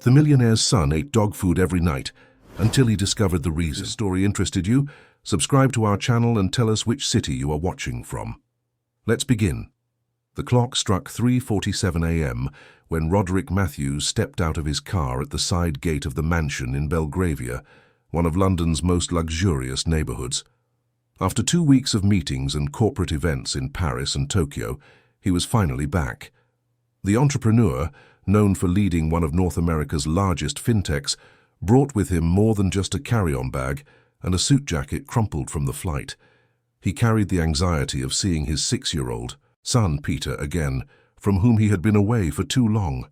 The millionaire's son ate dog food every night until he discovered the reason. If this story interested you, subscribe to our channel and tell us which city you are watching from. Let's begin. The clock struck 3:47 a.m. when Roderick Matthews stepped out of his car at the side gate of the mansion in Belgravia, one of London's most luxurious neighborhoods. After 2 weeks of meetings and corporate events in Paris and Tokyo, he was finally back. The entrepreneur, known for leading one of North America's largest fintechs, brought with him more than just a carry-on bag and a suit jacket crumpled from the flight. He carried the anxiety of seeing his 6-year-old son, Peter, again, from whom he had been away for too long.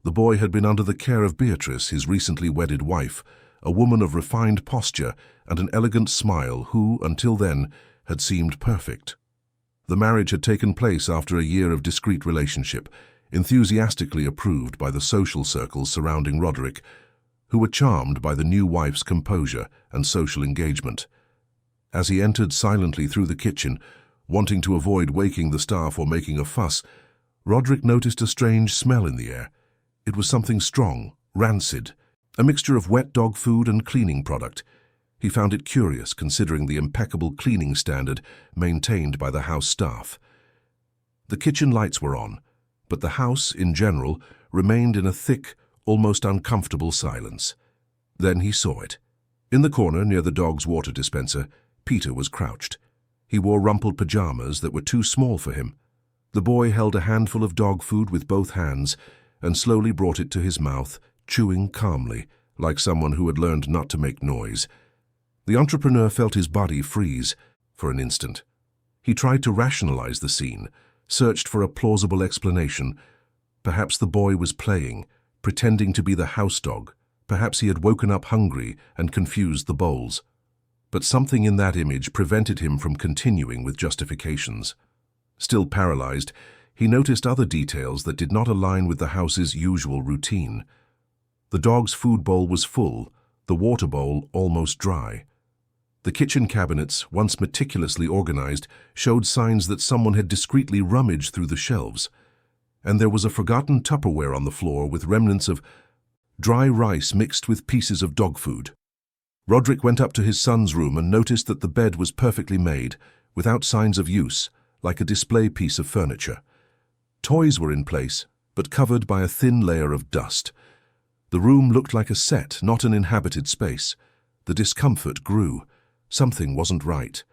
The boy had been under the care of Beatrice, his recently wedded wife, a woman of refined posture and an elegant smile who, until then, had seemed perfect. The marriage had taken place after a year of discreet relationship, enthusiastically approved by the social circles surrounding Roderick, who were charmed by the new wife's composure and social engagement. As he entered silently through the kitchen, wanting to avoid waking the staff or making a fuss, Roderick noticed a strange smell in the air. It was something strong, rancid, a mixture of wet dog food and cleaning product. He found it curious considering the impeccable cleaning standard maintained by the house staff. The kitchen lights were on, but the house, in general, remained in a thick, almost uncomfortable silence. Then he saw it. In the corner near the dog's water dispenser, Peter was crouched. He wore rumpled pajamas that were too small for him. The boy held a handful of dog food with both hands and slowly brought it to his mouth, chewing calmly, like someone who had learned not to make noise. The entrepreneur felt his body freeze for an instant. He tried to rationalize the scene, searched for a plausible explanation. Perhaps the boy was playing, pretending to be the house dog. Perhaps he had woken up hungry and confused the bowls. But something in that image prevented him from continuing with justifications. Still paralyzed, he noticed other details that did not align with the house's usual routine. The dog's food bowl was full, the water bowl almost dry. The kitchen cabinets, once meticulously organized, showed signs that someone had discreetly rummaged through the shelves. And there was a forgotten Tupperware on the floor with remnants of dry rice mixed with pieces of dog food. Roderick went up to his son's room and noticed that the bed was perfectly made, without signs of use, like a display piece of furniture. Toys were in place, but covered by a thin layer of dust. The room looked like a set, not an inhabited space. The discomfort grew. Something wasn't right.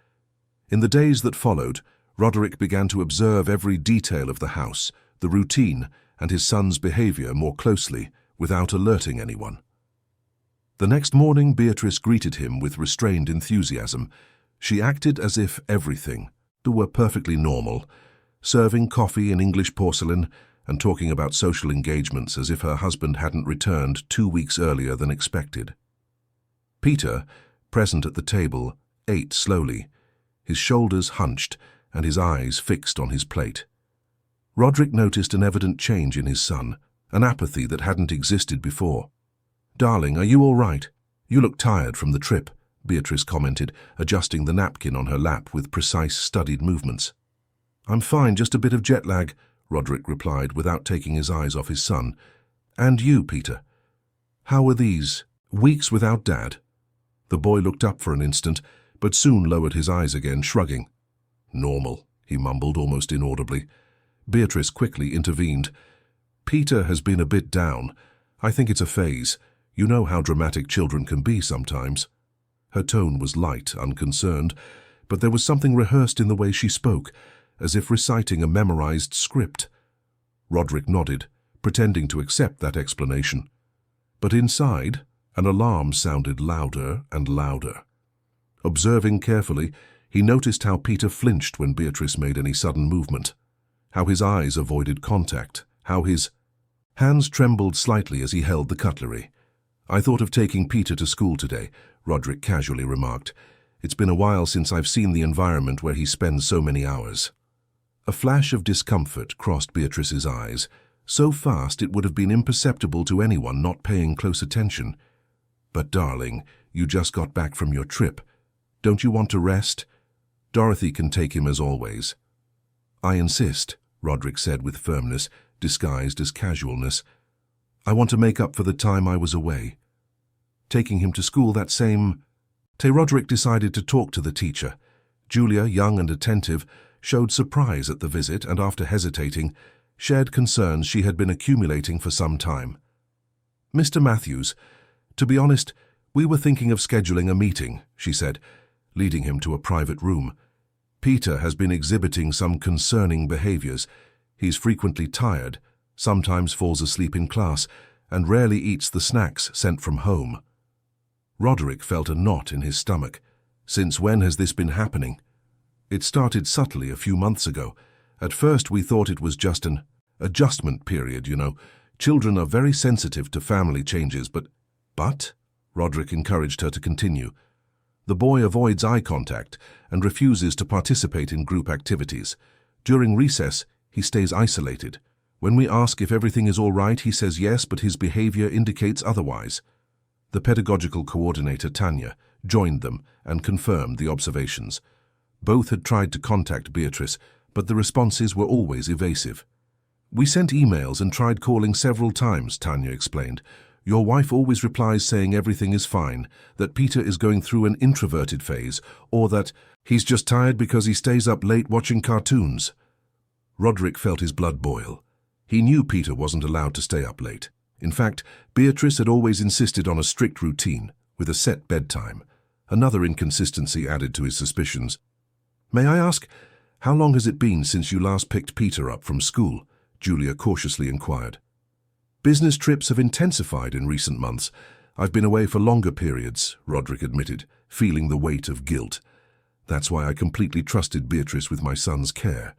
In the days that followed, Roderick began to observe every detail of the house, the routine, and his son's behavior more closely, without alerting anyone. The next morning, Beatrice greeted him with restrained enthusiasm. She acted as if everything were perfectly normal, serving coffee in English porcelain and talking about social engagements as if her husband hadn't returned 2 weeks earlier than expected. Peter, present at the table, ate slowly, his shoulders hunched and his eyes fixed on his plate. Roderick noticed an evident change in his son, an apathy that hadn't existed before. "Darling, are you all right? You look tired from the trip," Beatrice commented, adjusting the napkin on her lap with precise, studied movements. "I'm fine, just a bit of jet lag," Roderick replied without taking his eyes off his son. "And you, Peter? How were these weeks without Dad?" The boy looked up for an instant, but soon lowered his eyes again, shrugging. "Normal," he mumbled almost inaudibly. Beatrice quickly intervened. "Peter has been a bit down. I think it's a phase. You know how dramatic children can be sometimes." Her tone was light, unconcerned, but there was something rehearsed in the way she spoke, as if reciting a memorized script. Roderick nodded, pretending to accept that explanation. But inside, an alarm sounded louder and louder. Observing carefully, he noticed how Peter flinched when Beatrice made any sudden movement, how his eyes avoided contact, how his hands trembled slightly as he held the cutlery. "I thought of taking Peter to school today," Roderick casually remarked. "It's been a while since I've seen the environment where he spends so many hours." A flash of discomfort crossed Beatrice's eyes, so fast it would have been imperceptible to anyone not paying close attention. "But darling, you just got back from your trip. Don't you want to rest? Dorothy can take him as always." "I insist," Roderick said with firmness, disguised as casualness. I want to make up for the time I was away. Taking him to school that same day, Roderick decided to talk to the teacher. Julia, young and attentive, showed surprise at the visit and, after hesitating, shared concerns she had been accumulating for some time. "Mr. Matthews, to be honest, we were thinking of scheduling a meeting," she said, leading him to a private room. "Peter has been exhibiting some concerning behaviors. He's frequently tired, sometimes falls asleep in class, and rarely eats the snacks sent from home." Roderick felt a knot in his stomach. Since when has this been happening? It started subtly a few months ago. At first we thought it was just an adjustment period, you know. Children are very sensitive to family changes, but... Roderick encouraged her to continue. "The boy avoids eye contact and refuses to participate in group activities. During recess, he stays isolated. When we ask if everything is all right, he says yes, but his behavior indicates otherwise." The pedagogical coordinator, Tanya, joined them and confirmed the observations. Both had tried to contact Beatrice, but the responses were always evasive. "We sent emails and tried calling several times," Tanya explained. "Your wife always replies saying everything is fine, that Peter is going through an introverted phase, or that he's just tired because he stays up late watching cartoons." Roderick felt his blood boil. He knew Peter wasn't allowed to stay up late. In fact, Beatrice had always insisted on a strict routine, with a set bedtime. Another inconsistency added to his suspicions. "May I ask, how long has it been since you last picked Peter up from school?" Julia cautiously inquired. "Business trips have intensified in recent months. I've been away for longer periods," Roderick admitted, feeling the weight of guilt. "That's why I completely trusted Beatrice with my son's care."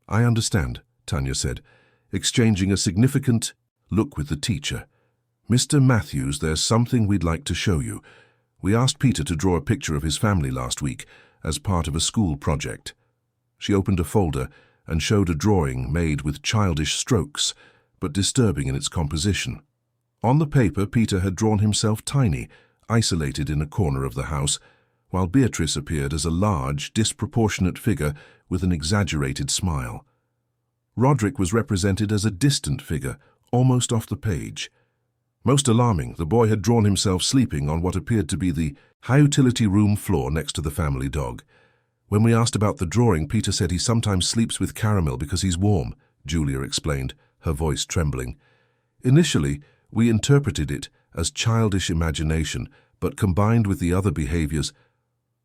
"I understand," Tanya said, exchanging a significant look with the teacher. "Mr. Matthews, there's something we'd like to show you. We asked Peter to draw a picture of his family last week as part of a school project." She opened a folder and showed a drawing made with childish strokes, but disturbing in its composition. On the paper, Peter had drawn himself tiny, isolated in a corner of the house, while Beatrice appeared as a large, disproportionate figure with an exaggerated smile. Roderick was represented as a distant figure, almost off the page. Most alarming, the boy had drawn himself sleeping on what appeared to be the high-utility room floor next to the family dog. "When we asked about the drawing, Peter said he sometimes sleeps with Caramel because he's warm," Julia explained, her voice trembling. "Initially, we interpreted it as childish imagination, but combined with the other behaviors..."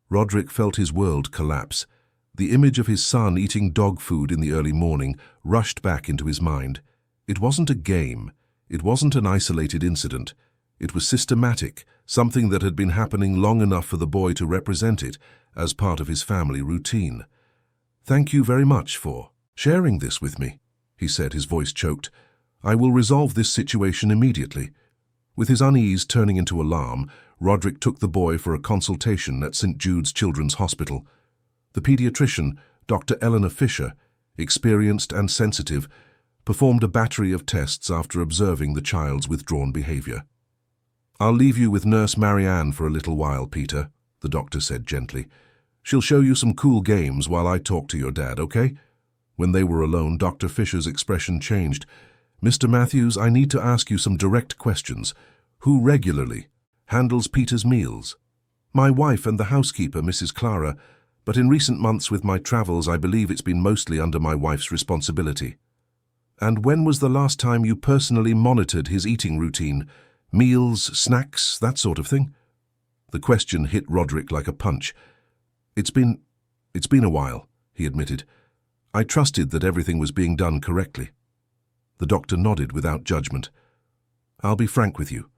Roderick felt his world collapse. The image of his son eating dog food in the early morning rushed back into his mind. It wasn't a game. It wasn't an isolated incident. It was systematic, something that had been happening long enough for the boy to represent it as part of his family routine. "Thank you very much for sharing this with me," he said, his voice choked. "I will resolve this situation immediately." With his unease turning into alarm, Roderick took the boy for a consultation at St. Jude's Children's Hospital. The pediatrician, Dr. Eleanor Fisher, experienced and sensitive, performed a battery of tests after observing the child's withdrawn behavior. "I'll leave you with Nurse Marianne for a little while, Peter," the doctor said gently. "She'll show you some cool games while I talk to your dad, okay?" When they were alone, Dr. Fisher's expression changed. "Mr. Matthews, I need to ask you some direct questions. Who regularly handles Peter's meals?" "My wife and the housekeeper, Mrs. Clara, but in recent months with my travels, I believe it's been mostly under my wife's responsibility." "And when was the last time you personally monitored his eating routine? Meals, snacks, that sort of thing?" The question hit Roderick like a punch. It's been a while," he admitted. "I trusted that everything was being done correctly." The doctor nodded without judgment. "I'll be frank with you.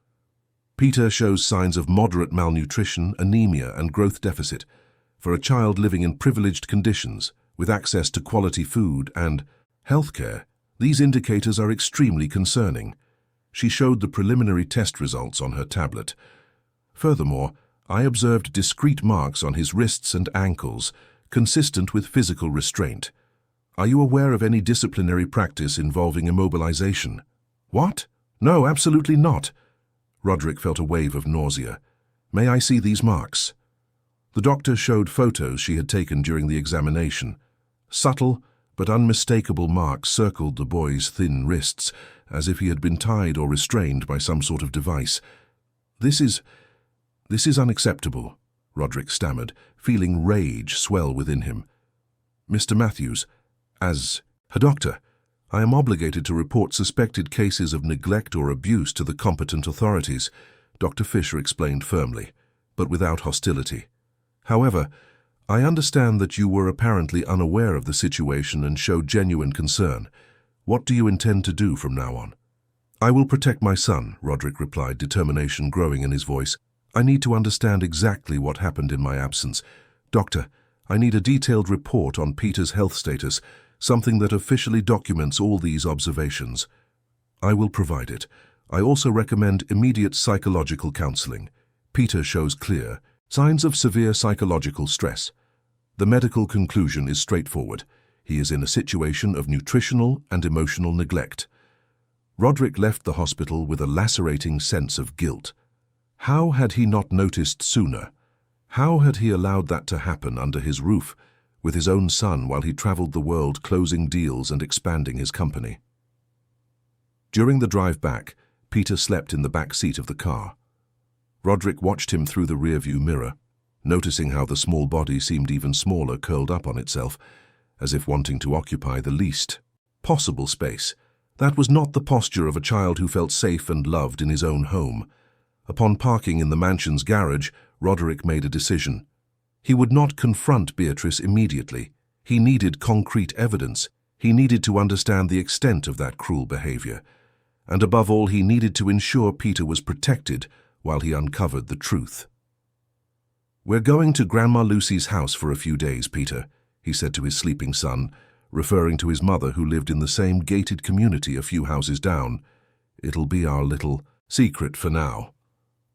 Peter shows signs of moderate malnutrition, anemia, and growth deficit. For a child living in privileged conditions, with access to quality food and healthcare, these indicators are extremely concerning." She showed the preliminary test results on her tablet. "Furthermore, I observed discrete marks on his wrists and ankles, consistent with physical restraint. Are you aware of any disciplinary practice involving immobilization?" "What? No, absolutely not." Roderick felt a wave of nausea. "May I see these marks?" The doctor showed photos she had taken during the examination. Subtle, but unmistakable marks circled the boy's thin wrists, as if he had been tied or restrained by some sort of device. This is unacceptable," Roderick stammered, feeling rage swell within him. "Mr. Matthews, as a doctor, I am obligated to report suspected cases of neglect or abuse to the competent authorities," Dr. Fisher explained firmly, but without hostility. "However, I understand that you were apparently unaware of the situation and showed genuine concern. What do you intend to do from now on?" "I will protect my son," Roderick replied, determination growing in his voice. "I need to understand exactly what happened in my absence. Doctor, I need a detailed report on Peter's health status, something that officially documents all these observations." "I will provide it. I also recommend immediate psychological counseling. Peter shows clear signs of severe psychological stress. The medical conclusion is straightforward. He is in a situation of nutritional and emotional neglect." Roderick left the hospital with a lacerating sense of guilt. How had he not noticed sooner? How had he allowed that to happen under his roof, with his own son while he traveled the world closing deals and expanding his company? During the drive back, Peter slept in the back seat of the car. Roderick watched him through the rearview mirror, noticing how the small body seemed even smaller curled up on itself, as if wanting to occupy the least possible space. That was not the posture of a child who felt safe and loved in his own home. Upon parking in the mansion's garage, Roderick made a decision. He would not confront Beatrice immediately. He needed concrete evidence. He needed to understand the extent of that cruel behavior. And above all, he needed to ensure Peter was protected while he uncovered the truth. "We're going to Grandma Lucy's house for a few days, Peter," he said to his sleeping son, referring to his mother who lived in the same gated community a few houses down. "It'll be our little secret for now."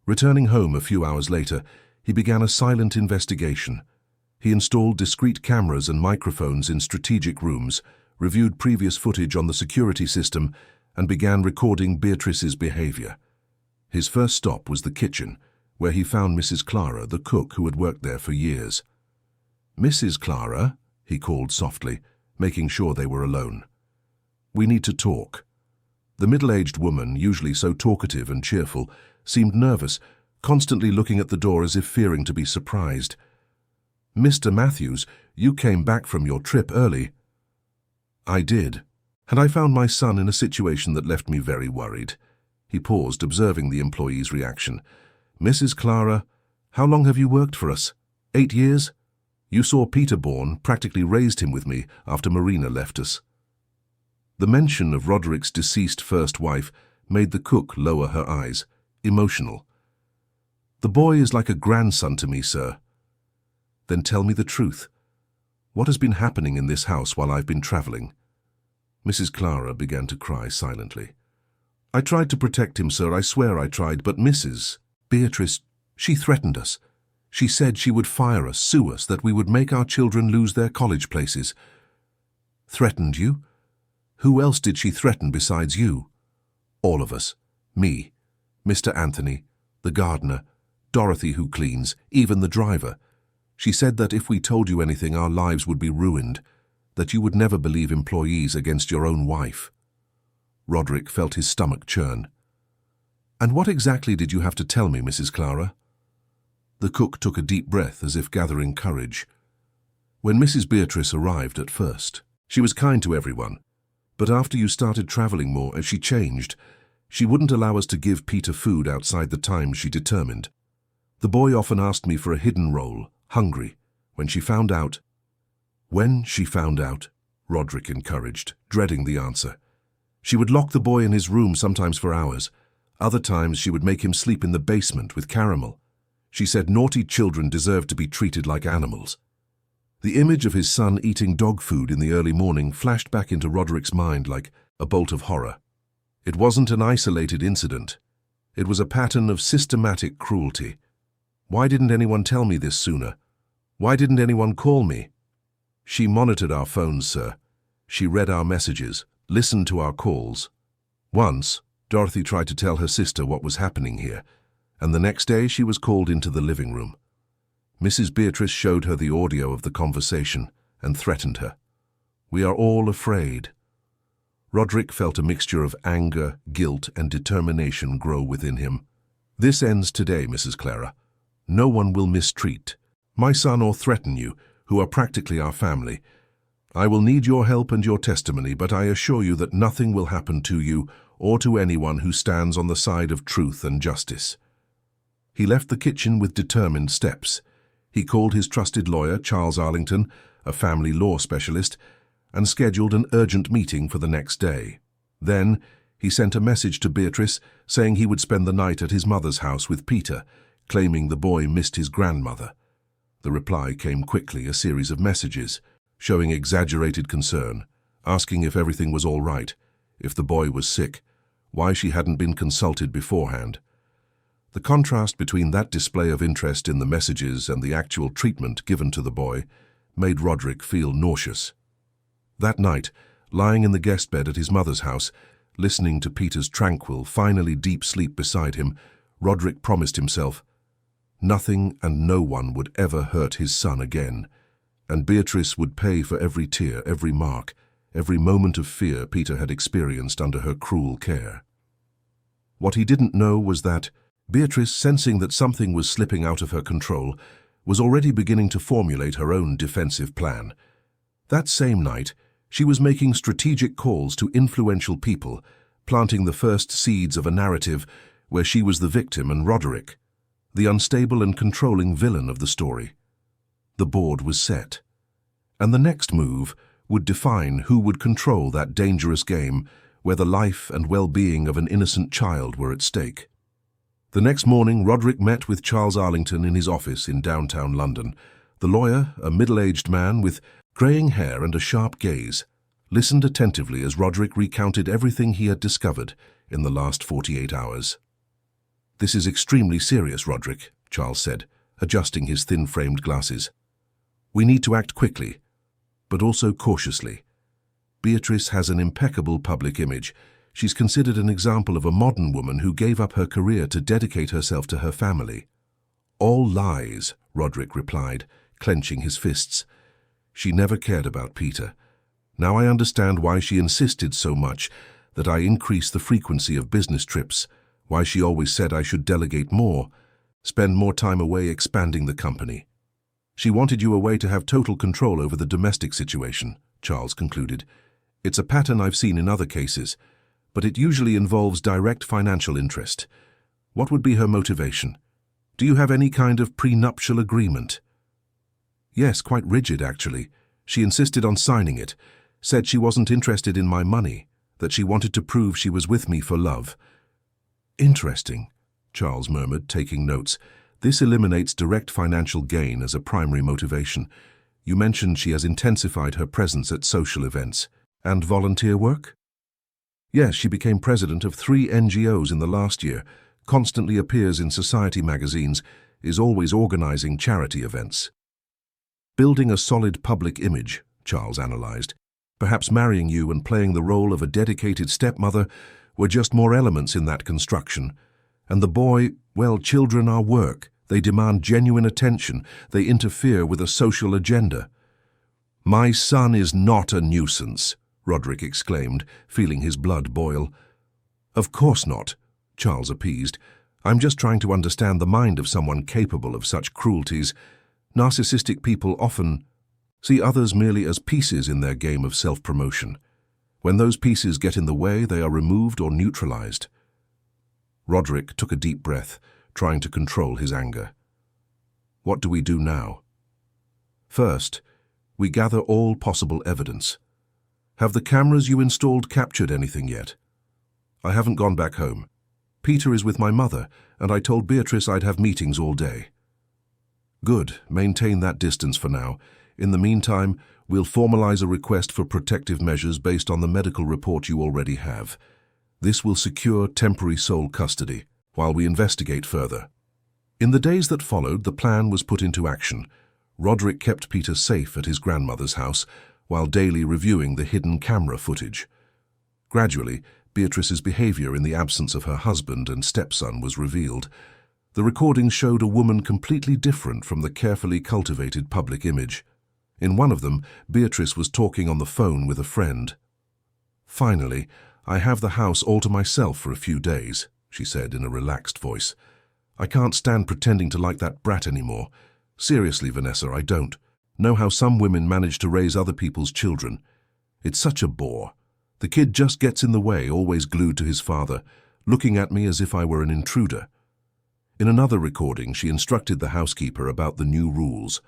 Returning home a few hours later, he began a silent investigation. He installed discreet cameras and microphones in strategic rooms, reviewed previous footage on the security system, and began recording Beatrice's behavior. His first stop was the kitchen, where he found Mrs. Clara, the cook who had worked there for years. "Mrs. Clara," he called softly, making sure they were alone. "We need to talk." The middle-aged woman, usually so talkative and cheerful, seemed nervous, constantly looking at the door as if fearing to be surprised. "Mr. Matthews, you came back from your trip early." "I did, and I found my son in a situation that left me very worried." He paused, observing the employee's reaction. "Mrs. Clara, how long have you worked for us? 8 years? You saw Peter born, practically raised him with me after Marina left us." The mention of Roderick's deceased first wife made the cook lower her eyes, emotional. "The boy is like a grandson to me, sir." "Then tell me the truth. What has been happening in this house while I've been traveling?" Mrs. Clara began to cry silently. "I tried to protect him, sir, I swear I tried, but Mrs. Beatrice, she threatened us. She said she would fire us, sue us, that we would make our children lose their college places." "Threatened you? Who else did she threaten besides you?" "All of us. Me, Mr. Anthony, the gardener, Dorothy who cleans, even the driver. She said that if we told you anything, our lives would be ruined, that you would never believe employees against your own wife." Roderick felt his stomach churn. "And what exactly did you have to tell me, Mrs. Clara?" The cook took a deep breath as if gathering courage. "When Mrs. Beatrice arrived at first, she was kind to everyone. But after you started traveling more, she changed. She wouldn't allow us to give Peter food outside the times she determined. The boy often asked me for a hidden role, hungry. When she found out, Roderick encouraged, dreading the answer. She would lock the boy in his room sometimes for hours. Other times she would make him sleep in the basement with Caramel. She said naughty children deserved to be treated like animals." The image of his son eating dog food in the early morning flashed back into Roderick's mind like a bolt of horror. It wasn't an isolated incident. It was a pattern of systematic cruelty. Why didn't anyone tell me this sooner? Why didn't anyone call me? She monitored our phones, sir. She read our messages, listened to our calls. Once, Dorothy tried to tell her sister what was happening here, and the next day she was called into the living room. Mrs. Beatrice showed her the audio of the conversation and threatened her. We are all afraid." Roderick felt a mixture of anger, guilt, and determination grow within him. "This ends today, Mrs. Clara. No one will mistreat my son or threaten you, who are practically our family. I will need your help and your testimony, but I assure you that nothing will happen to you or to anyone who stands on the side of truth and justice." He left the kitchen with determined steps. He called his trusted lawyer, Charles Arlington, a family law specialist, and scheduled an urgent meeting for the next day. Then, he sent a message to Beatrice saying he would spend the night at his mother's house with Peter, claiming the boy missed his grandmother. The reply came quickly, a series of messages, showing exaggerated concern, asking if everything was all right, if the boy was sick, why she hadn't been consulted beforehand. The contrast between that display of interest in the messages and the actual treatment given to the boy made Roderick feel nauseous. That night, lying in the guest bed at his mother's house, listening to Peter's tranquil, finally deep sleep beside him, Roderick promised himself nothing and no one would ever hurt his son again, and Beatrice would pay for every tear, every mark, every moment of fear Peter had experienced under her cruel care. What he didn't know was that Beatrice, sensing that something was slipping out of her control, was already beginning to formulate her own defensive plan. That same night, she was making strategic calls to influential people, planting the first seeds of a narrative where she was the victim and Roderick, the unstable and controlling villain of the story. The board was set, and the next move would define who would control that dangerous game where the life and well-being of an innocent child were at stake. The next morning, Roderick met with Charles Arlington in his office in downtown London. The lawyer, a middle-aged man with greying hair and a sharp gaze, listened attentively as Roderick recounted everything he had discovered in the last 48 hours. "This is extremely serious, Roderick," Charles said, adjusting his thin-framed glasses. "We need to act quickly, but also cautiously. Beatrice has an impeccable public image. She's considered an example of a modern woman who gave up her career to dedicate herself to her family." "All lies," Roderick replied, clenching his fists. "She never cared about Peter. Now I understand why she insisted so much that I increase the frequency of business trips, why she always said I should delegate more, spend more time away expanding the company. She wanted you away to have total control over the domestic situation," Charles concluded. "It's a pattern I've seen in other cases, but it usually involves direct financial interest. What would be her motivation? Do you have any kind of prenuptial agreement?" "Yes, quite rigid, actually. She insisted on signing it, said she wasn't interested in my money, that she wanted to prove she was with me for love." "Interesting," Charles murmured, taking notes. "This eliminates direct financial gain as a primary motivation. You mentioned she has intensified her presence at social events. And volunteer work?" "Yes, she became president of 3 NGOs in the last year, constantly appears in society magazines, is always organizing charity events." "Building a solid public image," Charles analyzed. "Perhaps marrying you and playing the role of a dedicated stepmother were just more elements in that construction. And the boy, well, children are work. They demand genuine attention. They interfere with a social agenda." "My son is not a nuisance," Roderick exclaimed, feeling his blood boil. "Of course not," Charles appeased. "I'm just trying to understand the mind of someone capable of such cruelties. Narcissistic people often see others merely as pieces in their game of self-promotion. When those pieces get in the way, they are removed or neutralized." Roderick took a deep breath, trying to control his anger. "What do we do now?" "First, we gather all possible evidence. Have the cameras you installed captured anything yet?" "I haven't gone back home. Peter is with my mother, and I told Beatrice I'd have meetings all day." "Good. Maintain that distance for now. In the meantime, we'll formalize a request for protective measures based on the medical report you already have. This will secure temporary sole custody while we investigate further." In the days that followed, the plan was put into action. Roderick kept Peter safe at his grandmother's house while daily reviewing the hidden camera footage. Gradually, Beatrice's behavior in the absence of her husband and stepson was revealed. The recordings showed a woman completely different from the carefully cultivated public image. In one of them, Beatrice was talking on the phone with a friend. "Finally, I have the house all to myself for a few days," she said in a relaxed voice. "I can't stand pretending to like that brat anymore. Seriously, Vanessa, I don't know how some women manage to raise other people's children. It's such a bore. The kid just gets in the way, always glued to his father, looking at me as if I were an intruder." In another recording, she instructed the housekeeper about the new rules.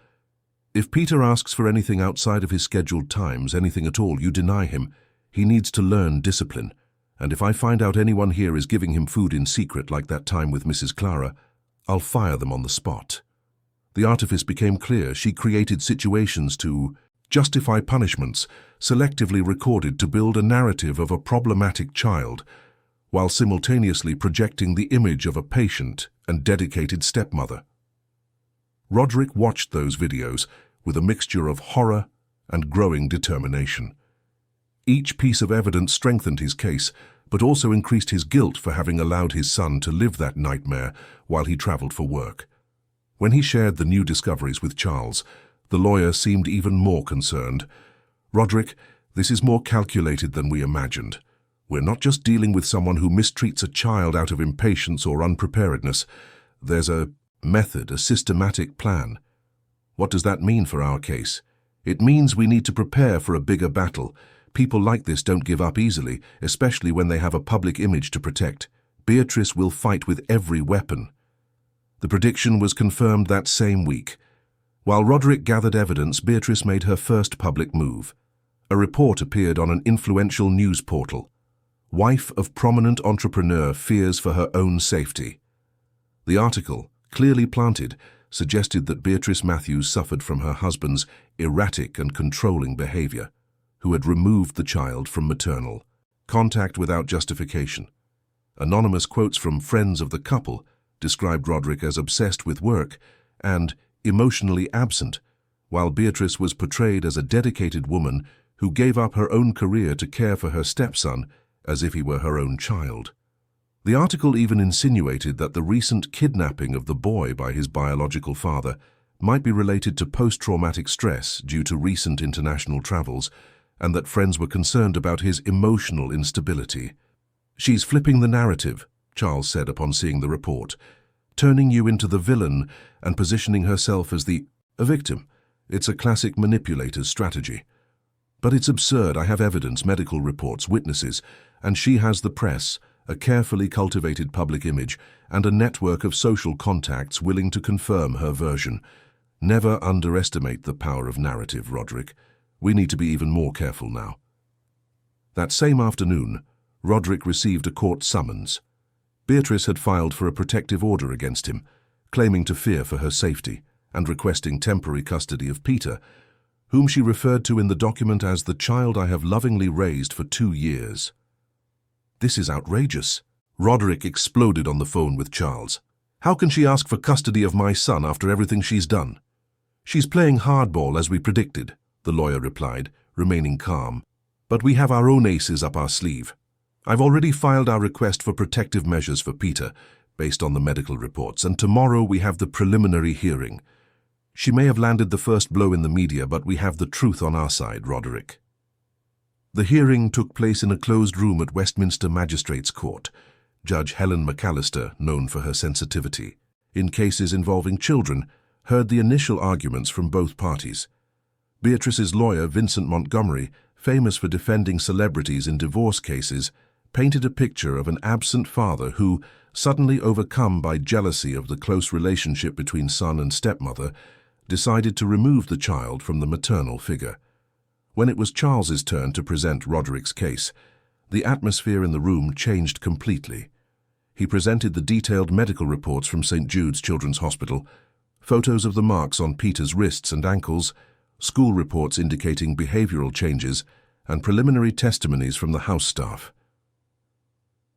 "If Peter asks for anything outside of his scheduled times, anything at all, you deny him. He needs to learn discipline. And if I find out anyone here is giving him food in secret like that time with Mrs. Clara, I'll fire them on the spot." The artifice became clear. She created situations to justify punishments, selectively recorded to build a narrative of a problematic child, while simultaneously projecting the image of a patient and dedicated stepmother. Roderick watched those videos with a mixture of horror and growing determination. Each piece of evidence strengthened his case, but also increased his guilt for having allowed his son to live that nightmare while he traveled for work. When he shared the new discoveries with Charles, the lawyer seemed even more concerned. "Roderick, this is more calculated than we imagined. We're not just dealing with someone who mistreats a child out of impatience or unpreparedness. There's a method, a systematic plan." "What does that mean for our case?" "It means we need to prepare for a bigger battle. People like this don't give up easily, especially when they have a public image to protect. Beatrice will fight with every weapon." The prediction was confirmed that same week. While Roderick gathered evidence, Beatrice made her first public move. A report appeared on an influential news portal. "Wife of prominent entrepreneur fears for her own safety." The article, clearly planted, suggested that Beatrice Matthews suffered from her husband's erratic and controlling behavior, who had removed the child from maternal contact without justification. Anonymous quotes from friends of the couple described Roderick as obsessed with work and emotionally absent, while Beatrice was portrayed as a dedicated woman who gave up her own career to care for her stepson as if he were her own child. The article even insinuated that the recent kidnapping of the boy by his biological father might be related to post-traumatic stress due to recent international travels, and that friends were concerned about his emotional instability. "She's flipping the narrative," Charles said upon seeing the report, "turning you into the villain and positioning herself as a victim. It's a classic manipulator's strategy. But it's absurd. I have evidence, medical reports, witnesses, and she has the press, a carefully cultivated public image, and a network of social contacts willing to confirm her version. Never underestimate the power of narrative, Roderick. We need to be even more careful now." That same afternoon, Roderick received a court summons. Beatrice had filed for a protective order against him, claiming to fear for her safety and requesting temporary custody of Peter, whom she referred to in the document as the child I have lovingly raised for 2 years. "This is outrageous." Roderick exploded on the phone with Charles. "How can she ask for custody of my son after everything she's done?" "She's playing hardball as we predicted," the lawyer replied, remaining calm. "But we have our own aces up our sleeve. I've already filed our request for protective measures for Peter, based on the medical reports, and tomorrow we have the preliminary hearing. She may have landed the first blow in the media, but we have the truth on our side, Roderick." The hearing took place in a closed room at Westminster Magistrates' Court. Judge Helen McAllister, known for her sensitivity in cases involving children, heard the initial arguments from both parties. Beatrice's lawyer, Vincent Montgomery, famous for defending celebrities in divorce cases, painted a picture of an absent father who, suddenly overcome by jealousy of the close relationship between son and stepmother, decided to remove the child from the maternal figure. When it was Charles's turn to present Roderick's case, the atmosphere in the room changed completely. He presented the detailed medical reports from St. Jude's Children's Hospital, photos of the marks on Peter's wrists and ankles, school reports indicating behavioral changes, and preliminary testimonies from the house staff.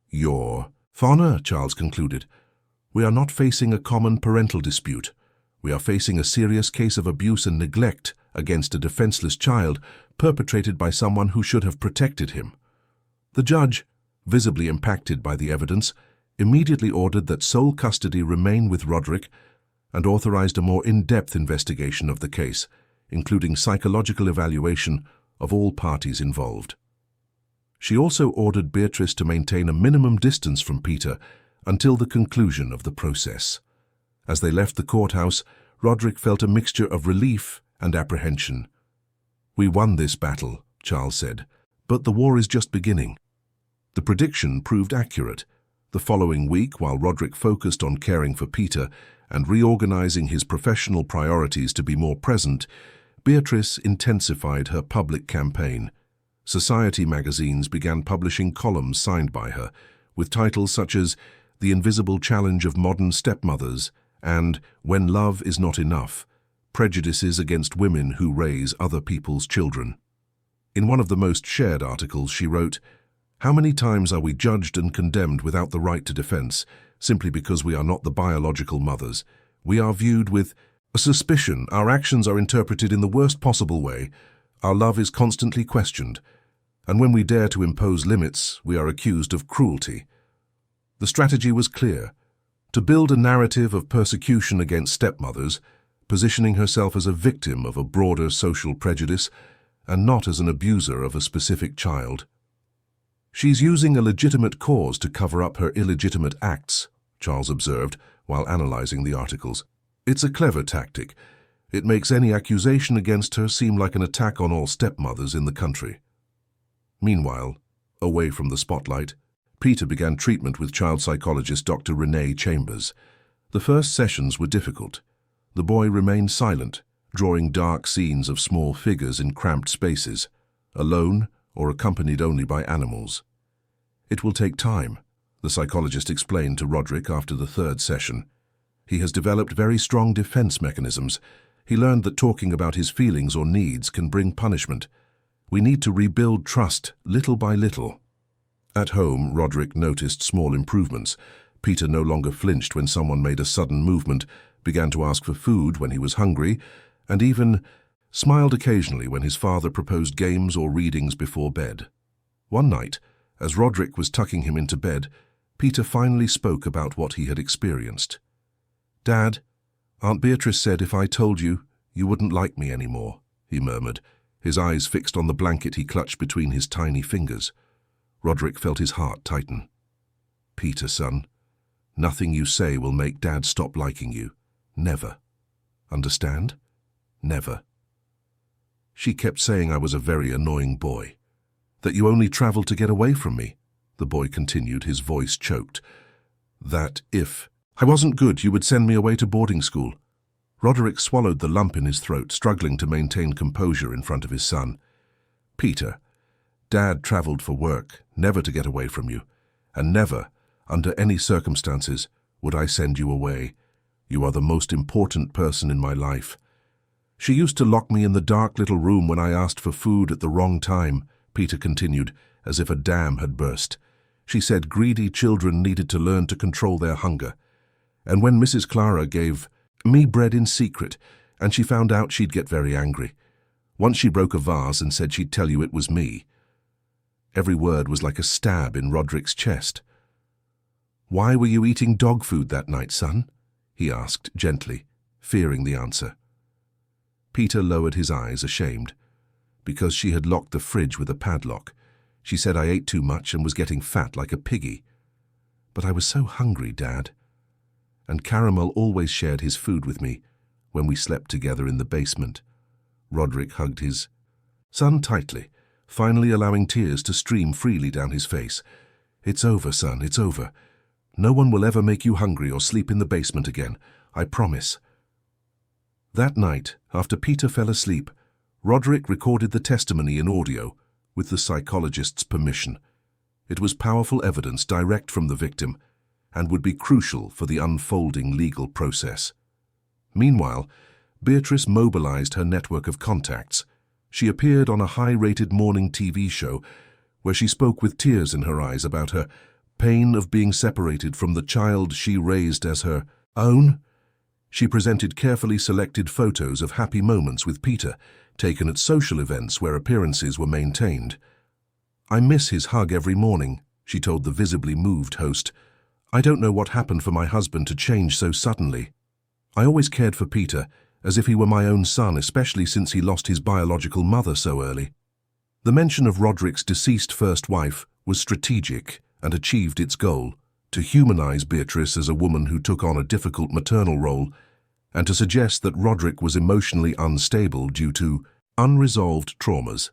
"Your Honor," Charles concluded, "we are not facing a common parental dispute. We are facing a serious case of abuse and neglect against a defenseless child perpetrated by someone who should have protected him." The judge, visibly impacted by the evidence, immediately ordered that sole custody remain with Roderick and authorized a more in-depth investigation of the case, including psychological evaluation of all parties involved. She also ordered Beatrice to maintain a minimum distance from Peter until the conclusion of the process. As they left the courthouse, Roderick felt a mixture of relief and apprehension. "We won this battle," Charles said, "but the war is just beginning." The prediction proved accurate. The following week, while Roderick focused on caring for Peter and reorganizing his professional priorities to be more present, Beatrice intensified her public campaign. Society magazines began publishing columns signed by her, with titles such as "The Invisible Challenge of Modern Stepmothers" and "When Love is Not Enough: Prejudices Against Women Who Raise Other People's Children." In one of the most shared articles, she wrote, "How many times are we judged and condemned without the right to defense, simply because we are not the biological mothers? We are viewed with a suspicion, our actions are interpreted in the worst possible way, our love is constantly questioned, and when we dare to impose limits, we are accused of cruelty." The strategy was clear: to build a narrative of persecution against stepmothers, positioning herself as a victim of a broader social prejudice and not as an abuser of a specific child. "She's using a legitimate cause to cover up her illegitimate acts," Charles observed while analyzing the articles. "It's a clever tactic. It makes any accusation against her seem like an attack on all stepmothers in the country." Meanwhile, away from the spotlight, Peter began treatment with child psychologist Dr. Renee Chambers. The first sessions were difficult. The boy remained silent, drawing dark scenes of small figures in cramped spaces, alone or accompanied only by animals. "It will take time," the psychologist explained to Roderick after the third session. "He has developed very strong defense mechanisms. He learned that talking about his feelings or needs can bring punishment. We need to rebuild trust little by little." At home, Roderick noticed small improvements. Peter no longer flinched when someone made a sudden movement, began to ask for food when he was hungry, and even smiled occasionally when his father proposed games or readings before bed. One night, as Roderick was tucking him into bed, Peter finally spoke about what he had experienced. "Dad, Aunt Beatrice said if I told you, you wouldn't like me anymore," he murmured, his eyes fixed on the blanket he clutched between his tiny fingers. Roderick felt his heart tighten. "Peter, son, nothing you say will make Dad stop liking you. Never. Understand? Never. She kept saying I was a very annoying boy. That you only traveled to get away from me," the boy continued, his voice choked. "That if I wasn't good, you would send me away to boarding school." Roderick swallowed the lump in his throat, struggling to maintain composure in front of his son. "Peter, Dad traveled for work, never to get away from you, and never, under any circumstances, would I send you away. You are the most important person in my life. She used to lock me in the dark little room when I asked for food at the wrong time," Peter continued, as if a dam had burst. "She said greedy children needed to learn to control their hunger. And when Mrs. Clara gave me bread in secret, and she found out, she'd get very angry. Once she broke a vase and said she'd tell you it was me." Every word was like a stab in Roderick's chest. "Why were you eating dog food that night, son?" he asked gently, fearing the answer. Peter lowered his eyes, ashamed. "Because she had locked the fridge with a padlock. She said I ate too much and was getting fat like a piggy. But I was so hungry, Dad. And Caramel always shared his food with me when we slept together in the basement." Roderick hugged his son tightly, finally allowing tears to stream freely down his face. "It's over, son, it's over. No one will ever make you hungry or sleep in the basement again, I promise." That night, after Peter fell asleep, Roderick recorded the testimony in audio with the psychologist's permission. It was powerful evidence direct from the victim and would be crucial for the unfolding legal process. Meanwhile, Beatrice mobilized her network of contacts. She appeared on a high-rated morning TV show where she spoke with tears in her eyes about her pain of being separated from the child she raised as her own. She presented carefully selected photos of happy moments with Peter, taken at social events where appearances were maintained. "I miss his hug every morning," she told the visibly moved host. "I don't know what happened for my husband to change so suddenly. I always cared for Peter, as if he were my own son, especially since he lost his biological mother so early. The mention of Roderick's deceased first wife was strategic and achieved its goal, to humanize Beatrice as a woman who took on a difficult maternal role, and to suggest that Roderick was emotionally unstable due to unresolved traumas.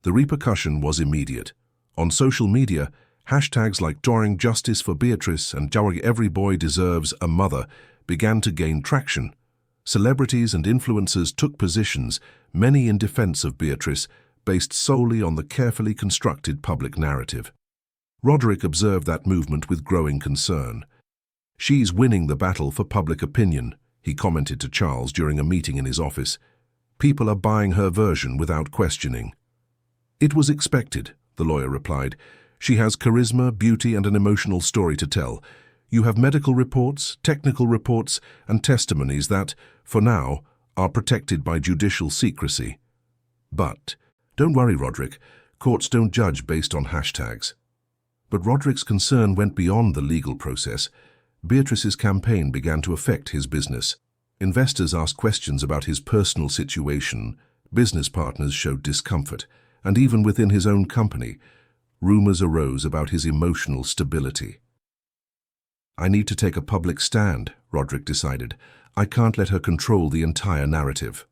The repercussion was immediate. On social media, hashtags like "Drawing Justice for Beatrice" and "Every Boy Deserves a Mother" began to gain traction. Celebrities and influencers took positions, many in defense of Beatrice, based solely on the carefully constructed public narrative. Roderick observed that movement with growing concern. "She's winning the battle for public opinion," he commented to Charles during a meeting in his office. "People are buying her version without questioning." "It was expected," the lawyer replied. "She has charisma, beauty, and an emotional story to tell. You have medical reports, technical reports, and testimonies that, for now, are protected by judicial secrecy. But don't worry, Roderick. Courts don't judge based on hashtags." But Roderick's concern went beyond the legal process. Beatrice's campaign began to affect his business. Investors asked questions about his personal situation, business partners showed discomfort, and even within his own company, rumors arose about his emotional stability. "I need to take a public stand," Roderick decided. "I can't let her control the entire narrative."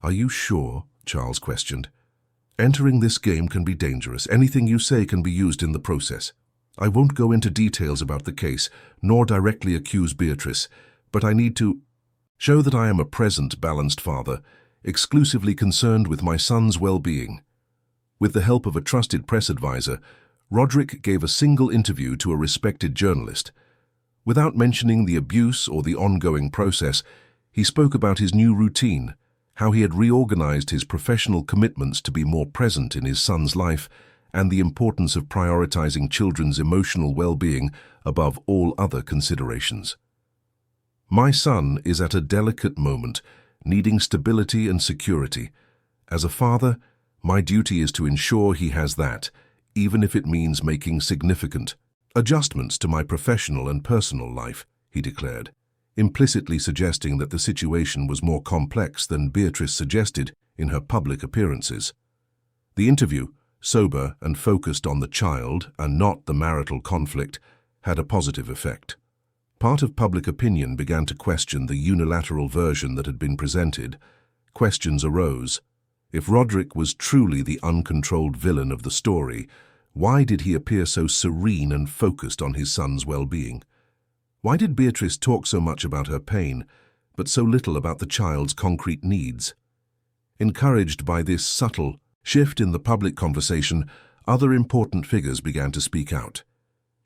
"Are you sure?" Charles questioned. "Entering this game can be dangerous. Anything you say can be used in the process. I won't go into details about the case, nor directly accuse Beatrice, but I need to show that I am a present, balanced father, exclusively concerned with my son's well-being." With the help of a trusted press advisor, Roderick gave a single interview to a respected journalist. Without mentioning the abuse or the ongoing process, he spoke about his new routine, how he had reorganized his professional commitments to be more present in his son's life, and the importance of prioritizing children's emotional well-being above all other considerations. "My son is at a delicate moment, needing stability and security. As a father, my duty is to ensure he has that, even if it means making significant adjustments to my professional and personal life," he declared, implicitly suggesting that the situation was more complex than Beatrice suggested in her public appearances. The interview, sober and focused on the child and not the marital conflict, had a positive effect. Part of public opinion began to question the unilateral version that had been presented. Questions arose. If Roderick was truly the uncontrolled villain of the story, why did he appear so serene and focused on his son's well-being? Why did Beatrice talk so much about her pain, but so little about the child's concrete needs? Encouraged by this subtle shift in the public conversation, other important figures began to speak out.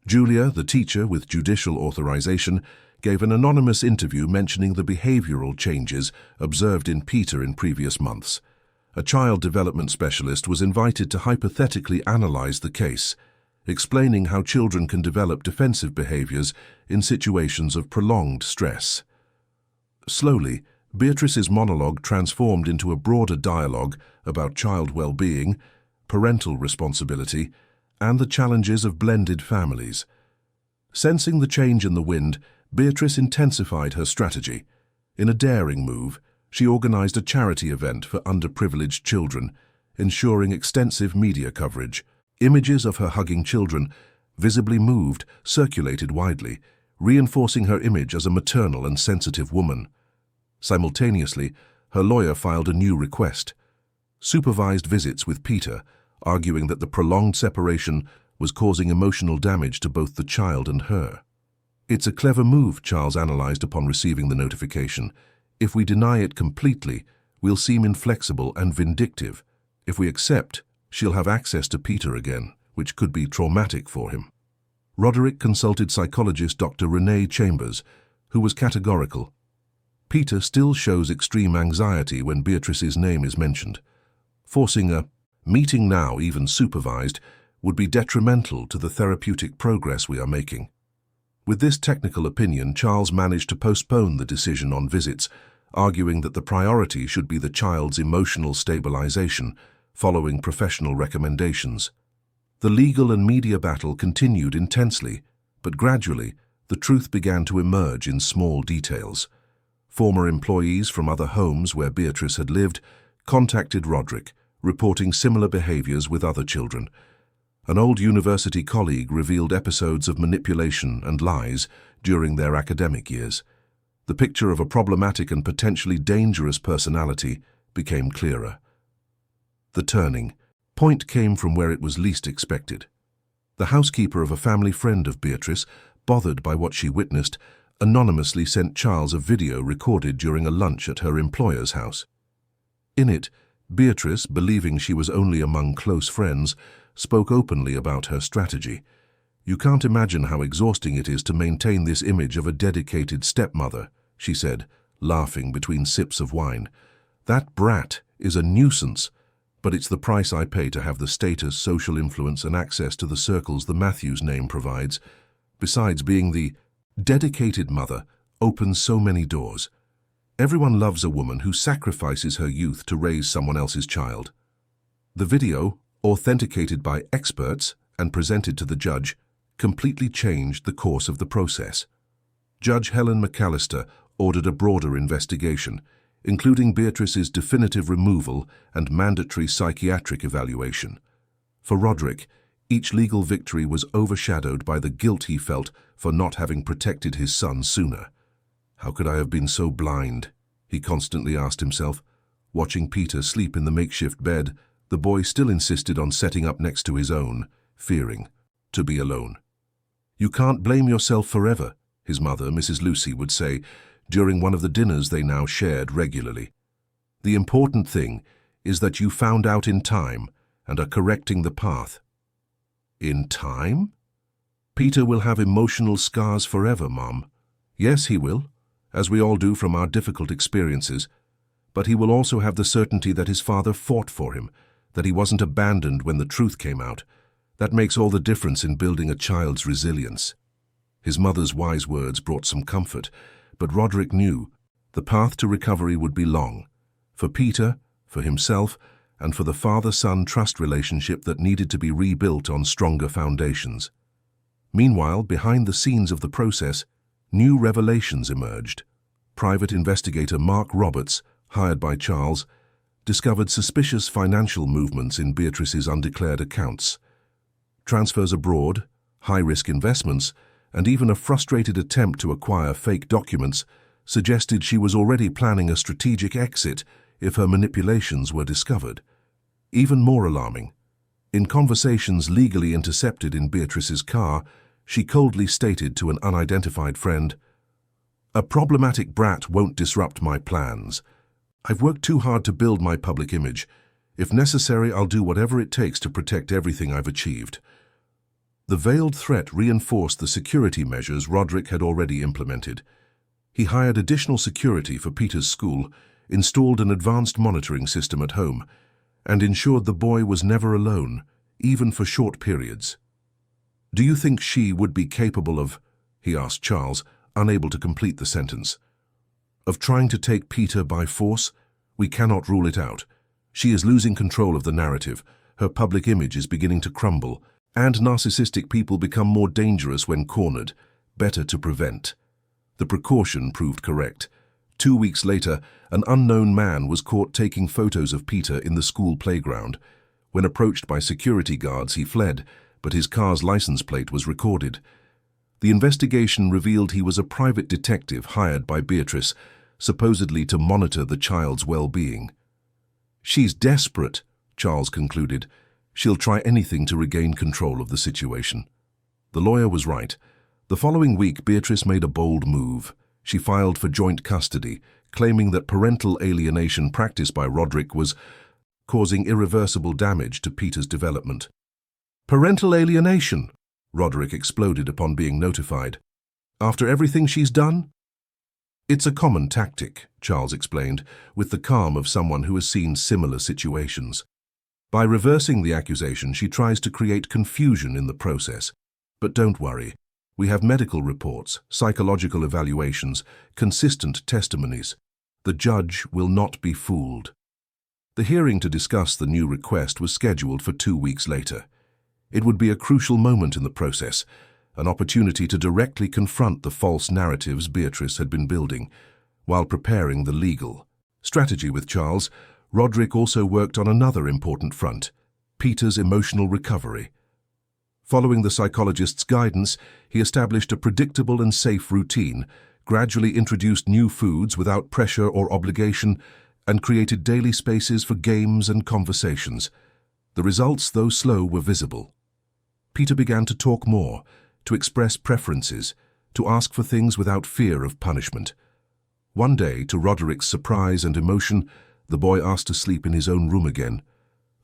Julia, the teacher with judicial authorization, gave an anonymous interview mentioning the behavioral changes observed in Peter in previous months. A child development specialist was invited to hypothetically analyze the case, explaining how children can develop defensive behaviors in situations of prolonged stress. Slowly, Beatrice's monologue transformed into a broader dialogue about child well-being, parental responsibility, and the challenges of blended families. Sensing the change in the wind, Beatrice intensified her strategy. In a daring move, she organized a charity event for underprivileged children, ensuring extensive media coverage. Images of her hugging children, visibly moved, circulated widely, reinforcing her image as a maternal and sensitive woman. Simultaneously, her lawyer filed a new request: supervised visits with Peter, arguing that the prolonged separation was causing emotional damage to both the child and her. "It's a clever move," Charles analyzed upon receiving the notification. "If we deny it completely, we'll seem inflexible and vindictive. If we accept, she'll have access to Peter again, which could be traumatic for him." Roderick consulted psychologist Dr. Renee Chambers, who was categorical. "Peter still shows extreme anxiety when Beatrice's name is mentioned. Forcing a meeting now, even supervised, would be detrimental to the therapeutic progress we are making." With this technical opinion, Charles managed to postpone the decision on visits, arguing that the priority should be the child's emotional stabilization, following professional recommendations. The legal and media battle continued intensely, but gradually, the truth began to emerge in small details. Former employees from other homes where Beatrice had lived contacted Roderick, reporting similar behaviors with other children. An old university colleague revealed episodes of manipulation and lies during their academic years. The picture of a problematic and potentially dangerous personality became clearer. The turning point came from where it was least expected. The housekeeper of a family friend of Beatrice, bothered by what she witnessed, anonymously sent Charles a video recorded during a lunch at her employer's house. In it, Beatrice, believing she was only among close friends, spoke openly about her strategy. "You can't imagine how exhausting it is to maintain this image of a dedicated stepmother," she said, laughing between sips of wine. "That brat is a nuisance, but it's the price I pay to have the status, social influence, and access to the circles the Matthews name provides. Besides, being the dedicated mother opens so many doors. Everyone loves a woman who sacrifices her youth to raise someone else's child." The video, authenticated by experts and presented to the judge, completely changed the course of the process. Judge Helen McAllister ordered a broader investigation, including Beatrice's definitive removal and mandatory psychiatric evaluation. For Roderick, each legal victory was overshadowed by the guilt he felt for not having protected his son sooner. "How could I have been so blind?" he constantly asked himself. Watching Peter sleep in the makeshift bed, the boy still insisted on setting up next to his own, fearing to be alone. "You can't blame yourself forever," his mother, Mrs. Lucy, would say during one of the dinners they now shared regularly. "The important thing is that you found out in time and are correcting the path." "In time? Peter will have emotional scars forever, Mom." "Yes, he will, as we all do from our difficult experiences. But he will also have the certainty that his father fought for him, that he wasn't abandoned when the truth came out. That makes all the difference in building a child's resilience." His mother's wise words brought some comfort, but Roderick knew the path to recovery would be long, for Peter, for himself, and for the father-son trust relationship that needed to be rebuilt on stronger foundations. Meanwhile, behind the scenes of the process, new revelations emerged. Private investigator Mark Roberts, hired by Charles, discovered suspicious financial movements in Beatrice's undeclared accounts. Transfers abroad, high-risk investments, and even a frustrated attempt to acquire fake documents suggested she was already planning a strategic exit if her manipulations were discovered. Even more alarming, in conversations legally intercepted in Beatrice's car, she coldly stated to an unidentified friend, "A problematic brat won't disrupt my plans. I've worked too hard to build my public image. If necessary, I'll do whatever it takes to protect everything I've achieved." The veiled threat reinforced the security measures Roderick had already implemented. He hired additional security for Peter's school, installed an advanced monitoring system at home, and ensured the boy was never alone, even for short periods. "Do you think she would be capable of," he asked Charles, unable to complete the sentence, "of trying to take Peter by force? We cannot rule it out. She is losing control of the narrative, her public image is beginning to crumble, and narcissistic people become more dangerous when cornered. Better to prevent." The precaution proved correct. 2 weeks later, an unknown man was caught taking photos of Peter in the school playground. When approached by security guards, he fled, but his car's license plate was recorded. The investigation revealed he was a private detective hired by Beatrice, supposedly to monitor the child's well-being. "She's desperate," Charles concluded. "She'll try anything to regain control of the situation." The lawyer was right. The following week, Beatrice made a bold move. She filed for joint custody, claiming that parental alienation practiced by Roderick was causing irreversible damage to Peter's development. "Parental alienation?" Roderick exploded upon being notified. "After everything she's done?" "It's a common tactic," Charles explained, with the calm of someone who has seen similar situations. "By reversing the accusation, she tries to create confusion in the process. But don't worry. We have medical reports, psychological evaluations, consistent testimonies. The judge will not be fooled." The hearing to discuss the new request was scheduled for 2 weeks later. It would be a crucial moment in the process, an opportunity to directly confront the false narratives Beatrice had been building. While preparing the legal strategy with Charles, Roderick also worked on another important front: Peter's emotional recovery. Following the psychologist's guidance, he established a predictable and safe routine, gradually introduced new foods without pressure or obligation, and created daily spaces for games and conversations. The results, though slow, were visible. Peter began to talk more, to express preferences, to ask for things without fear of punishment. One day, to Roderick's surprise and emotion, the boy asked to sleep in his own room again.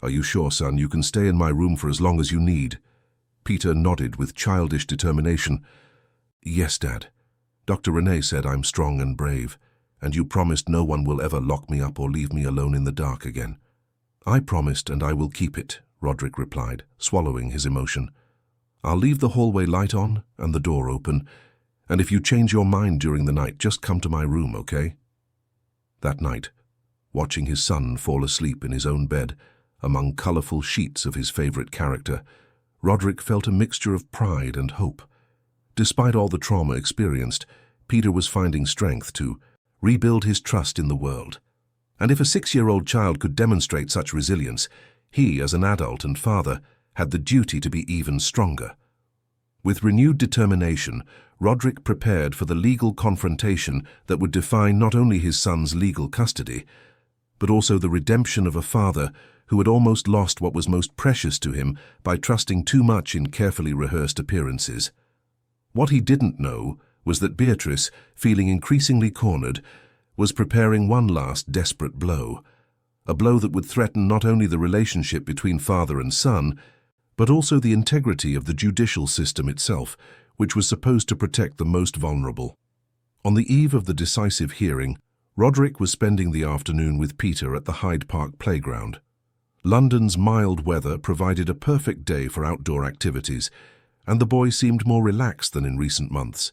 "Are you sure, son? You can stay in my room for as long as you need." Peter nodded with childish determination. "Yes, Dad. Dr. Renee said I'm strong and brave, and you promised no one will ever lock me up or leave me alone in the dark again." "I promised, and I will keep it," Roderick replied, swallowing his emotion. "I'll leave the hallway light on and the door open, and if you change your mind during the night, just come to my room, okay?" That night, watching his son fall asleep in his own bed, among colorful sheets of his favorite character, Roderick felt a mixture of pride and hope. Despite all the trauma experienced, Peter was finding strength to rebuild his trust in the world. And if a 6-year-old child could demonstrate such resilience, he, as an adult and father, had the duty to be even stronger. With renewed determination, Roderick prepared for the legal confrontation that would define not only his son's legal custody, but also the redemption of a father who had almost lost what was most precious to him by trusting too much in carefully rehearsed appearances. What he didn't know was that Beatrice, feeling increasingly cornered, was preparing one last desperate blow, a blow that would threaten not only the relationship between father and son, but also the integrity of the judicial system itself, which was supposed to protect the most vulnerable. On the eve of the decisive hearing, Roderick was spending the afternoon with Peter at the Hyde Park playground. London's mild weather provided a perfect day for outdoor activities, and the boy seemed more relaxed than in recent months.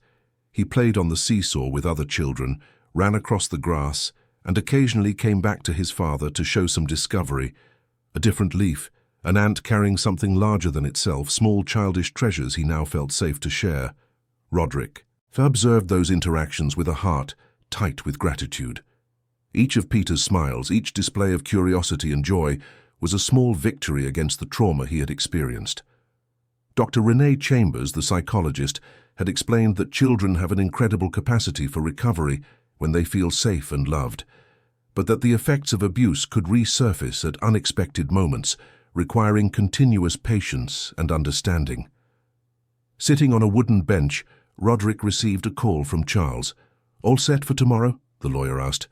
He played on the seesaw with other children, ran across the grass, and occasionally came back to his father to show some discovery. A different leaf, an ant carrying something larger than itself, small childish treasures he now felt safe to share. Roderick observed those interactions with a heart tight with gratitude. Each of Peter's smiles, each display of curiosity and joy, was a small victory against the trauma he had experienced. Dr. Renee Chambers, the psychologist, had explained that children have an incredible capacity for recovery when they feel safe and loved, but that the effects of abuse could resurface at unexpected moments, requiring continuous patience and understanding. Sitting on a wooden bench, Roderick received a call from Charles. "All set for tomorrow?" the lawyer asked.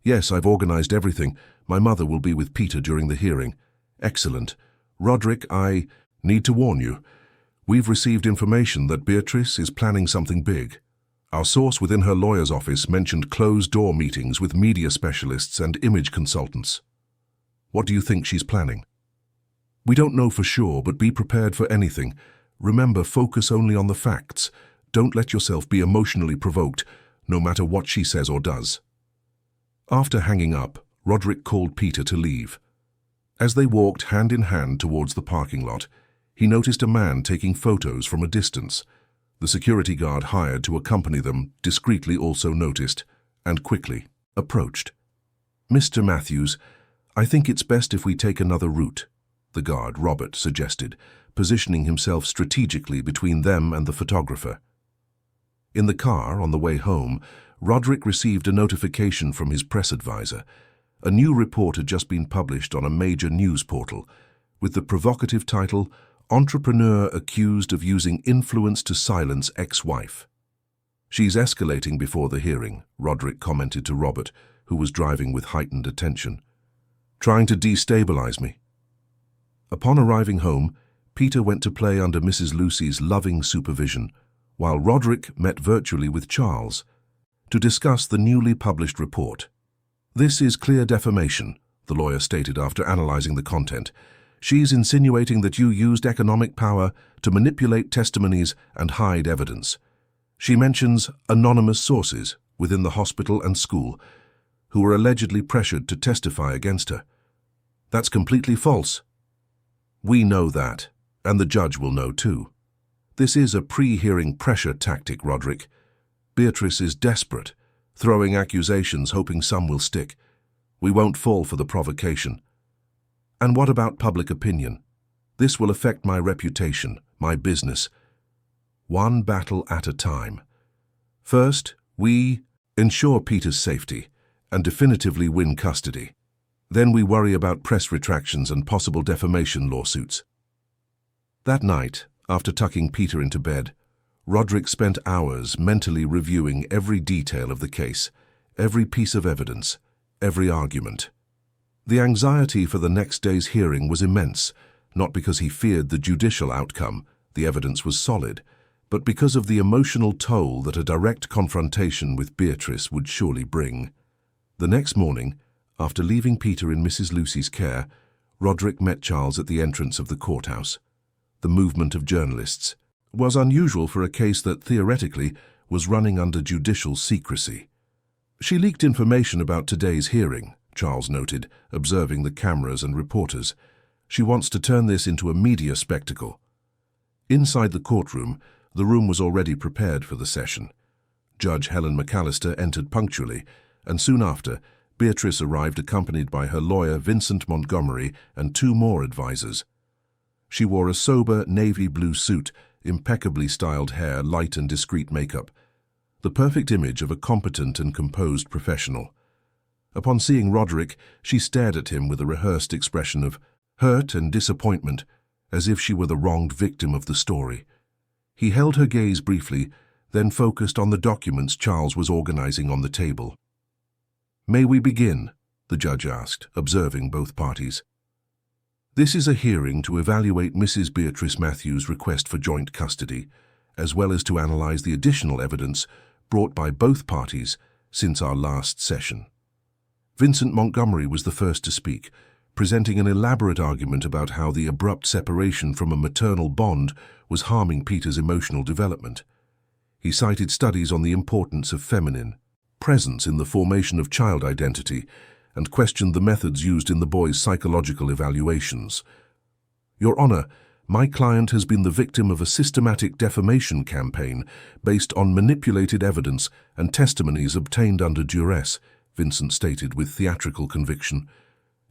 "Yes, I've organized everything. My mother will be with Peter during the hearing." "Excellent. Roderick, I need to warn you. We've received information that Beatrice is planning something big. Our source within her lawyer's office mentioned closed-door meetings with media specialists and image consultants. What do you think she's planning?" "We don't know for sure, but be prepared for anything. Remember, focus only on the facts. Don't let yourself be emotionally provoked, no matter what she says or does." After hanging up, Roderick called Peter to leave. As they walked hand in hand towards the parking lot, he noticed a man taking photos from a distance. The security guard hired to accompany them discreetly also noticed, and quickly approached. "Mr. Matthews, I think it's best if we take another route," the guard, Robert, suggested, positioning himself strategically between them and the photographer. In the car, on the way home, Roderick received a notification from his press advisor. A new report had just been published on a major news portal, with the provocative title, "Entrepreneur Accused of Using Influence to Silence Ex-Wife." "She's escalating before the hearing," Roderick commented to Robert, who was driving with heightened attention. "Trying to destabilize me." Upon arriving home, Peter went to play under Mrs. Lucy's loving supervision, while Roderick met virtually with Charles to discuss the newly published report. "This is clear defamation," the lawyer stated after analyzing the content. "She's insinuating that you used economic power to manipulate testimonies and hide evidence. She mentions anonymous sources within the hospital and school who were allegedly pressured to testify against her. That's completely false." "We know that, and the judge will know too. This is a pre-hearing pressure tactic, Roderick. Beatrice is desperate, throwing accusations hoping some will stick. We won't fall for the provocation. And what about public opinion? This will affect my reputation, my business. One battle at a time. First, we ensure Peter's safety and definitively win custody. Then we worry about press retractions and possible defamation lawsuits. That night, after tucking Peter into bed, Roderick spent hours mentally reviewing every detail of the case, every piece of evidence, every argument. The anxiety for the next day's hearing was immense, not because he feared the judicial outcome, the evidence was solid, but because of the emotional toll that a direct confrontation with Beatrice would surely bring. The next morning, after leaving Peter in Mrs. Lucy's care, Roderick met Charles at the entrance of the courthouse. The movement of journalists was unusual for a case that theoretically was running under judicial secrecy. She leaked information about today's hearing, Charles noted, observing the cameras and reporters. She wants to turn this into a media spectacle. Inside the courtroom, the room was already prepared for the session. Judge Helen McAllister entered punctually, and soon after, Beatrice arrived accompanied by her lawyer Vincent Montgomery and 2 more advisors. She wore a sober navy blue suit, impeccably styled hair, light and discreet makeup, the perfect image of a competent and composed professional. Upon seeing Roderick, she stared at him with a rehearsed expression of hurt and disappointment, as if she were the wronged victim of the story. He held her gaze briefly, then focused on the documents Charles was organizing on the table. "May we begin?" the judge asked, observing both parties. "This is a hearing to evaluate Mrs. Beatrice Matthews' request for joint custody, as well as to analyze the additional evidence brought by both parties since our last session." Vincent Montgomery was the first to speak, presenting an elaborate argument about how the abrupt separation from a maternal bond was harming Peter's emotional development. He cited studies on the importance of feminine presence in the formation of child identity and questioned the methods used in the boy's psychological evaluations. "Your Honor, my client has been the victim of a systematic defamation campaign based on manipulated evidence and testimonies obtained under duress," Vincent stated with theatrical conviction.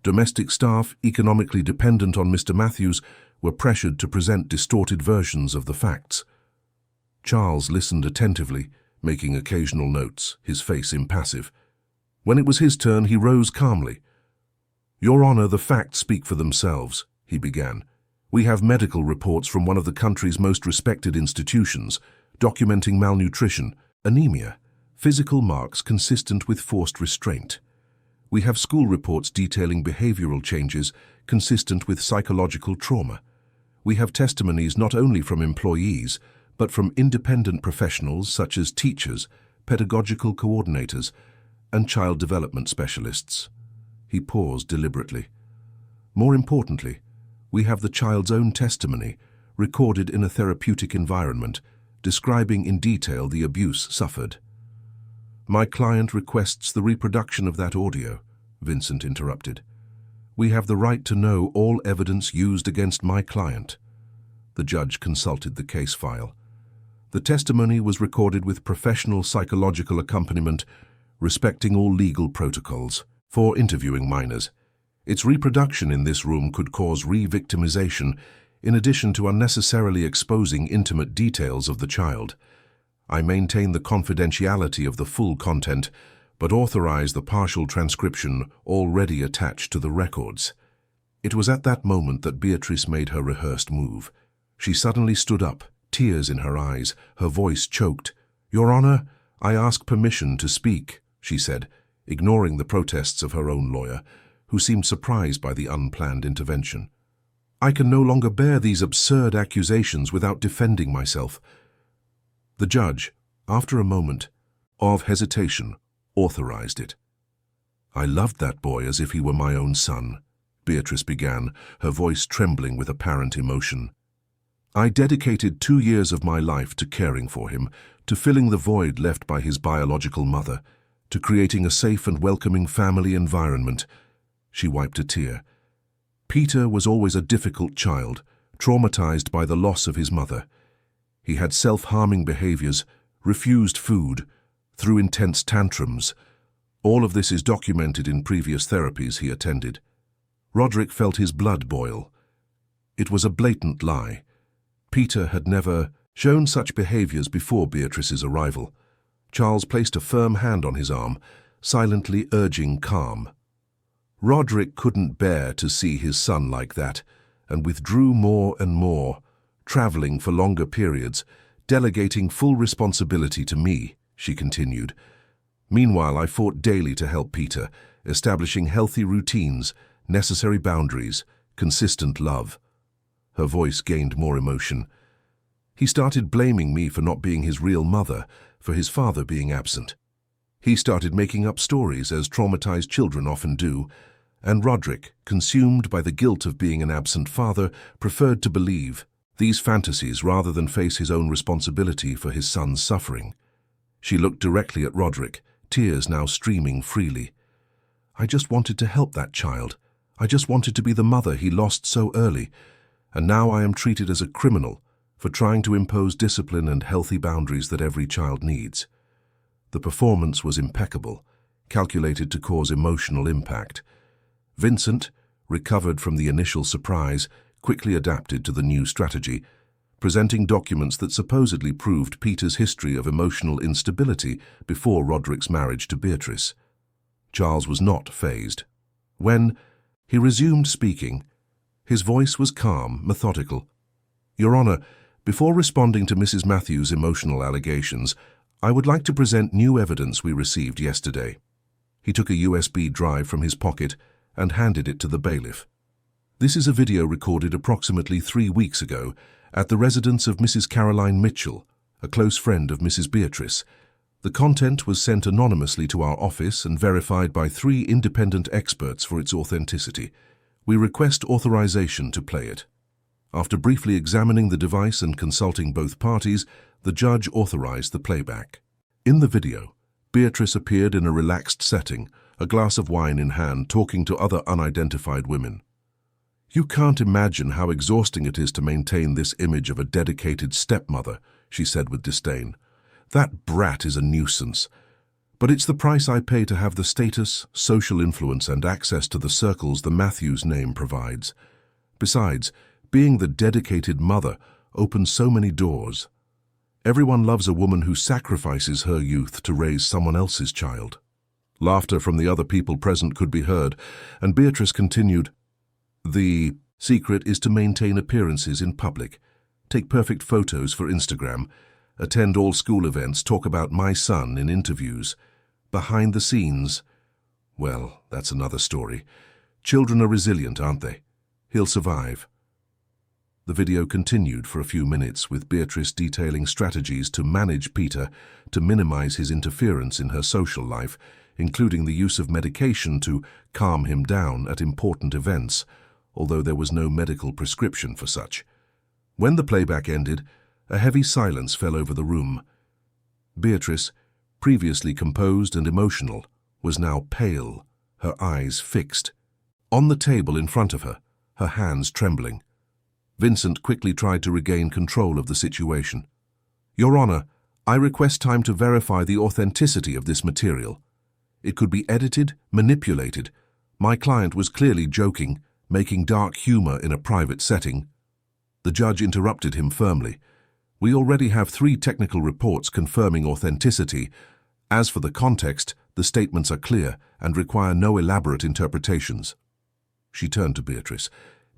"Domestic staff, economically dependent on Mr. Matthews, were pressured to present distorted versions of the facts." Charles listened attentively, making occasional notes, his face impassive. When it was his turn, he rose calmly. "Your Honor, the facts speak for themselves," he began. "We have medical reports from one of the country's most respected institutions, documenting malnutrition, anemia, physical marks consistent with forced restraint. We have school reports detailing behavioral changes consistent with psychological trauma. We have testimonies not only from employees, but from independent professionals such as teachers, pedagogical coordinators, and child development specialists." He paused deliberately. "More importantly, we have the child's own testimony, recorded in a therapeutic environment, describing in detail the abuse suffered." "My client requests the reproduction of that audio," Vincent interrupted. "We have the right to know all evidence used against my client." The judge consulted the case file. The testimony was recorded with professional psychological accompaniment, respecting all legal protocols for interviewing minors. Its reproduction in this room could cause re-victimization, in addition to unnecessarily exposing intimate details of the child. I maintain the confidentiality of the full content, but authorize the partial transcription already attached to the records. It was at that moment that Beatrice made her rehearsed move. She suddenly stood up, tears in her eyes, her voice choked. "Your Honor, I ask permission to speak," she said, ignoring the protests of her own lawyer, who seemed surprised by the unplanned intervention. "I can no longer bear these absurd accusations without defending myself." The judge, after a moment of hesitation, authorized it. "I loved that boy as if he were my own son," Beatrice began, her voice trembling with apparent emotion. "I dedicated 2 years of my life to caring for him, to filling the void left by his biological mother, to creating a safe and welcoming family environment." She wiped a tear. "Peter was always a difficult child, traumatized by the loss of his mother. He had self-harming behaviors, refused food, threw intense tantrums. All of this is documented in previous therapies he attended. Roderick felt his blood boil. It was a blatant lie. Peter had never shown such behaviors before Beatrice's arrival. Charles placed a firm hand on his arm, silently urging calm. Roderick couldn't bear to see his son like that, and withdrew more and more, traveling for longer periods, delegating full responsibility to me, she continued. Meanwhile, I fought daily to help Peter, establishing healthy routines, necessary boundaries, consistent love. Her voice gained more emotion. He started blaming me for not being his real mother, for his father being absent. He started making up stories, as traumatized children often do, and Roderick, consumed by the guilt of being an absent father, preferred to believe these fantasies rather than face his own responsibility for his son's suffering. She looked directly at Roderick, tears now streaming freely. I just wanted to help that child. I just wanted to be the mother he lost so early, and now I am treated as a criminal for trying to impose discipline and healthy boundaries that every child needs. The performance was impeccable, calculated to cause emotional impact. Vincent, recovered from the initial surprise, quickly adapted to the new strategy, presenting documents that supposedly proved Peter's history of emotional instability before Roderick's marriage to Beatrice. Charles was not fazed. When he resumed speaking, his voice was calm, methodical. Your Honor, before responding to Mrs. Matthews' emotional allegations, I would like to present new evidence we received yesterday. He took a USB drive from his pocket and handed it to the bailiff. This is a video recorded approximately 3 weeks ago at the residence of Mrs. Caroline Mitchell, a close friend of Mrs. Beatrice. The content was sent anonymously to our office and verified by 3 independent experts for its authenticity. We request authorization to play it. After briefly examining the device and consulting both parties, the judge authorized the playback. In the video, Beatrice appeared in a relaxed setting, a glass of wine in hand, talking to other unidentified women. You can't imagine how exhausting it is to maintain this image of a dedicated stepmother, she said with disdain. That brat is a nuisance. But it's the price I pay to have the status, social influence, and access to the circles the Matthews name provides. Besides, being the dedicated mother opens so many doors. Everyone loves a woman who sacrifices her youth to raise someone else's child. Laughter from the other people present could be heard, and Beatrice continued, The secret is to maintain appearances in public, take perfect photos for Instagram, attend all school events, talk about my son in interviews. Behind the scenes, well, that's another story. Children are resilient, aren't they? He'll survive. The video continued for a few minutes, with Beatrice detailing strategies to manage Peter, to minimize his interference in her social life, including the use of medication to calm him down at important events, although there was no medical prescription for such. When the playback ended, a heavy silence fell over the room. Beatrice, previously composed and emotional, was now pale, her eyes fixed. On the table in front of her, her hands trembling. Vincent quickly tried to regain control of the situation. Your Honor, I request time to verify the authenticity of this material. It could be edited, manipulated. My client was clearly joking, making dark humor in a private setting. The judge interrupted him firmly. We already have 3 technical reports confirming authenticity. As for the context, the statements are clear and require no elaborate interpretations. She turned to Beatrice.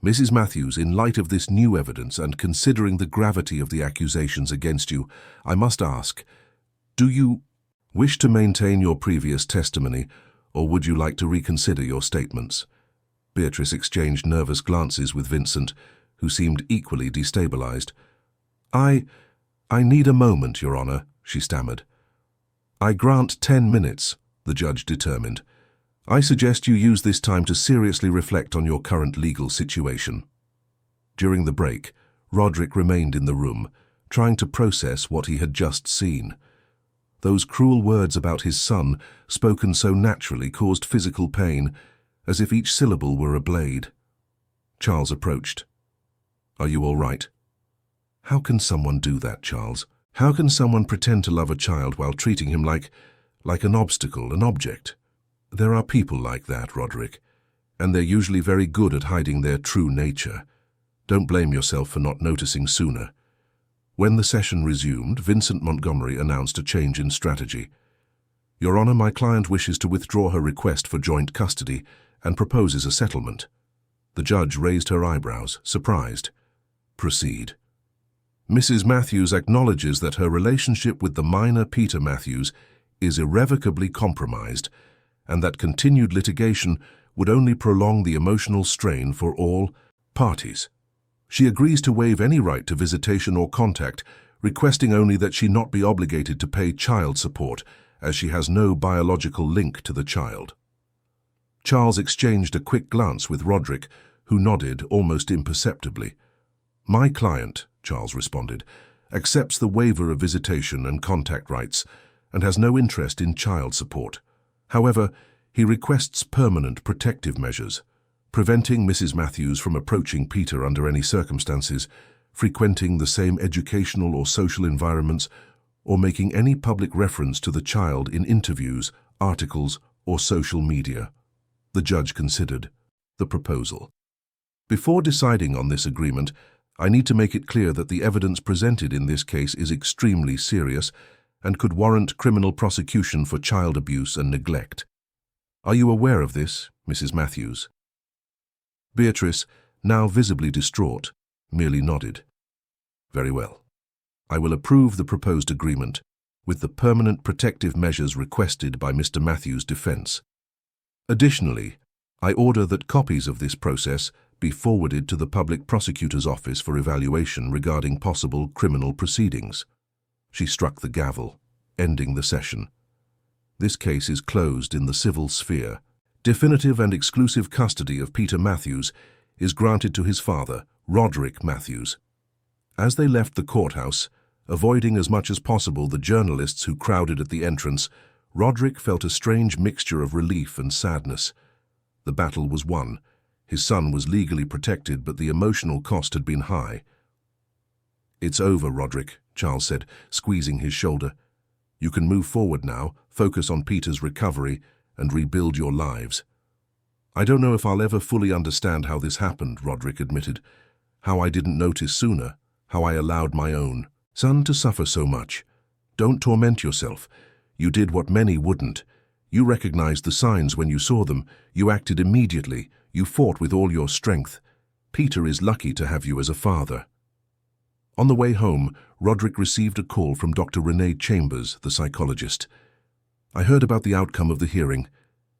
Mrs. Matthews, in light of this new evidence and considering the gravity of the accusations against you, I must ask, do you wish to maintain your previous testimony, or would you like to reconsider your statements? Beatrice exchanged nervous glances with Vincent, who seemed equally destabilized. I need a moment, Your Honor, she stammered. I grant 10 minutes, the judge determined. I suggest you use this time to seriously reflect on your current legal situation. During the break, Roderick remained in the room, trying to process what he had just seen. Those cruel words about his son, spoken so naturally, caused physical pain, as if each syllable were a blade. Charles approached. Are you all right? How can someone do that, Charles? How can someone pretend to love a child while treating him like an obstacle, an object? There are people like that, Roderick, and they're usually very good at hiding their true nature. Don't blame yourself for not noticing sooner. When the session resumed, Vincent Montgomery announced a change in strategy. Your Honor, my client wishes to withdraw her request for joint custody and proposes a settlement. The judge raised her eyebrows, surprised. Proceed. Mrs. Matthews acknowledges that her relationship with the minor Peter Matthews is irrevocably compromised and that continued litigation would only prolong the emotional strain for all parties. She agrees to waive any right to visitation or contact, requesting only that she not be obligated to pay child support, as she has no biological link to the child. Charles exchanged a quick glance with Roderick, who nodded almost imperceptibly. My client, Charles responded, accepts the waiver of visitation and contact rights and has no interest in child support. However, he requests permanent protective measures, preventing Mrs. Matthews from approaching Peter under any circumstances, frequenting the same educational or social environments, or making any public reference to the child in interviews, articles, or social media. The judge considered the proposal. Before deciding on this agreement, I need to make it clear that the evidence presented in this case is extremely serious and could warrant criminal prosecution for child abuse and neglect. Are you aware of this, Mrs. Matthews? Beatrice, now visibly distraught, merely nodded. Very well. I will approve the proposed agreement with the permanent protective measures requested by Mr. Matthews' defense. Additionally, I order that copies of this process be forwarded to the public prosecutor's office for evaluation regarding possible criminal proceedings. She struck the gavel, ending the session. This case is closed in the civil sphere. Definitive and exclusive custody of Peter Matthews is granted to his father, Roderick Matthews. As they left the courthouse, avoiding as much as possible the journalists who crowded at the entrance, Roderick felt a strange mixture of relief and sadness. The battle was won. His son was legally protected, but the emotional cost had been high. It's over, Roderick, Charles said, squeezing his shoulder. You can move forward now, focus on Peter's recovery, and rebuild your lives. I don't know if I'll ever fully understand how this happened, Roderick admitted. How I didn't notice sooner, how I allowed my own son to suffer so much. Don't torment yourself. You did what many wouldn't. You recognized the signs when you saw them. You acted immediately. You fought with all your strength. Peter is lucky to have you as a father. On the way home, Roderick received a call from Dr. Renee Chambers, the psychologist. I heard about the outcome of the hearing.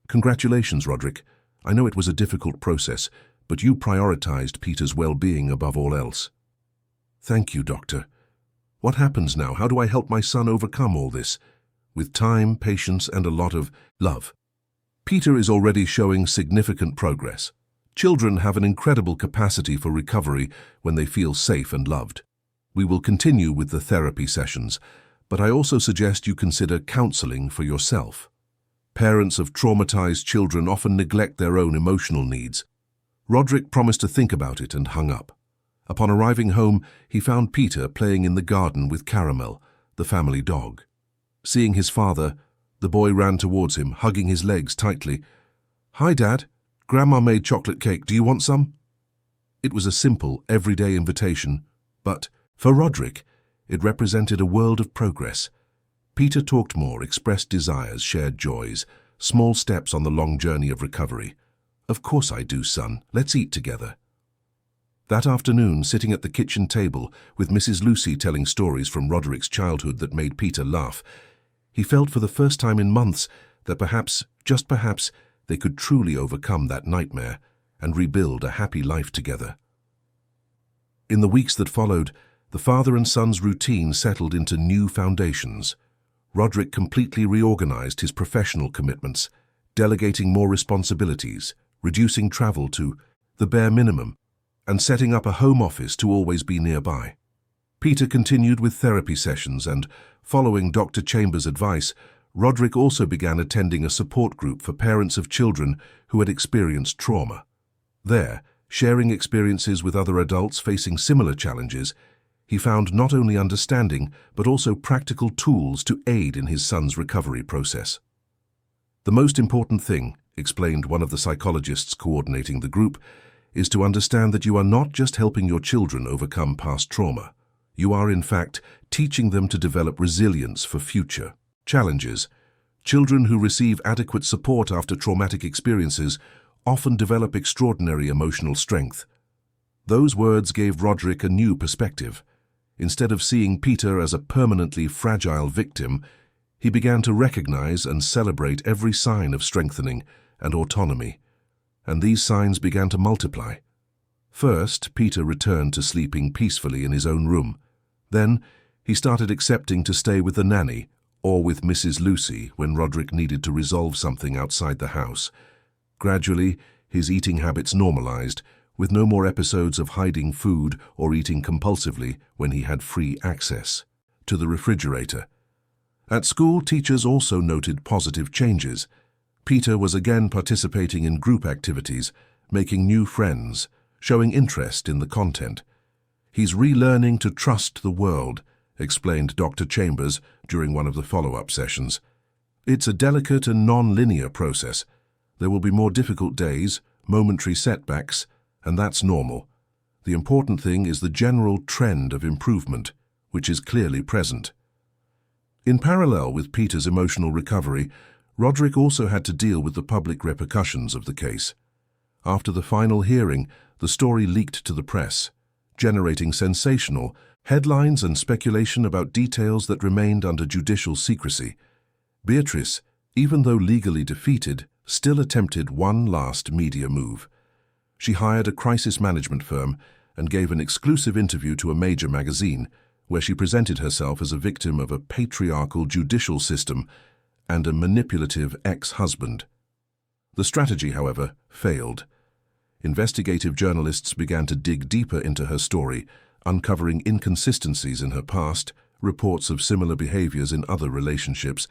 Congratulations, Roderick. I know it was a difficult process, but you prioritized Peter's well-being above all else. Thank you, Doctor. What happens now? How do I help my son overcome all this? With time, patience, and a lot of love. Peter is already showing significant progress. Children have an incredible capacity for recovery when they feel safe and loved. We will continue with the therapy sessions, but I also suggest you consider counseling for yourself. Parents of traumatized children often neglect their own emotional needs. Roderick promised to think about it and hung up. Upon arriving home, he found Peter playing in the garden with Caramel, the family dog. Seeing his father, the boy ran towards him, hugging his legs tightly. Hi, Dad. Grandma made chocolate cake. Do you want some? It was a simple, everyday invitation, but for Roderick, it represented a world of progress. Peter talked more, expressed desires, shared joys, small steps on the long journey of recovery. Of course I do, son. Let's eat together. That afternoon, sitting at the kitchen table with Mrs. Lucy telling stories from Roderick's childhood that made Peter laugh, he felt for the first time in months that perhaps, just perhaps, they could truly overcome that nightmare and rebuild a happy life together. In the weeks that followed, the father and son's routine settled into new foundations. Roderick completely reorganized his professional commitments, delegating more responsibilities, reducing travel to the bare minimum, and setting up a home office to always be nearby. Peter continued with therapy sessions and, following Dr. Chambers' advice, Roderick also began attending a support group for parents of children who had experienced trauma. There, sharing experiences with other adults facing similar challenges, he found not only understanding but also practical tools to aid in his son's recovery process. The most important thing, explained one of the psychologists coordinating the group, is to understand that you are not just helping your children overcome past trauma. You are, in fact, teaching them to develop resilience for future challenges. Children who receive adequate support after traumatic experiences often develop extraordinary emotional strength. Those words gave Roderick a new perspective. Instead of seeing Peter as a permanently fragile victim, he began to recognize and celebrate every sign of strengthening and autonomy, and these signs began to multiply. First, Peter returned to sleeping peacefully in his own room. Then, he started accepting to stay with the nanny or with Mrs. Lucy when Roderick needed to resolve something outside the house. Gradually, his eating habits normalized, with no more episodes of hiding food or eating compulsively when he had free access to the refrigerator. At school, teachers also noted positive changes. Peter was again participating in group activities, making new friends, showing interest in the content. He's relearning to trust the world, explained Dr. Chambers during one of the follow-up sessions. It's a delicate and non-linear process. There will be more difficult days, momentary setbacks, and that's normal. The important thing is the general trend of improvement, which is clearly present. In parallel with Peter's emotional recovery, Roderick also had to deal with the public repercussions of the case. After the final hearing, the story leaked to the press, generating sensational headlines and speculation about details that remained under judicial secrecy. Beatrice, even though legally defeated, still attempted one last media move. She hired a crisis management firm and gave an exclusive interview to a major magazine, where she presented herself as a victim of a patriarchal judicial system and a manipulative ex-husband. The strategy, however, failed. Investigative journalists began to dig deeper into her story, uncovering inconsistencies in her past, reports of similar behaviors in other relationships,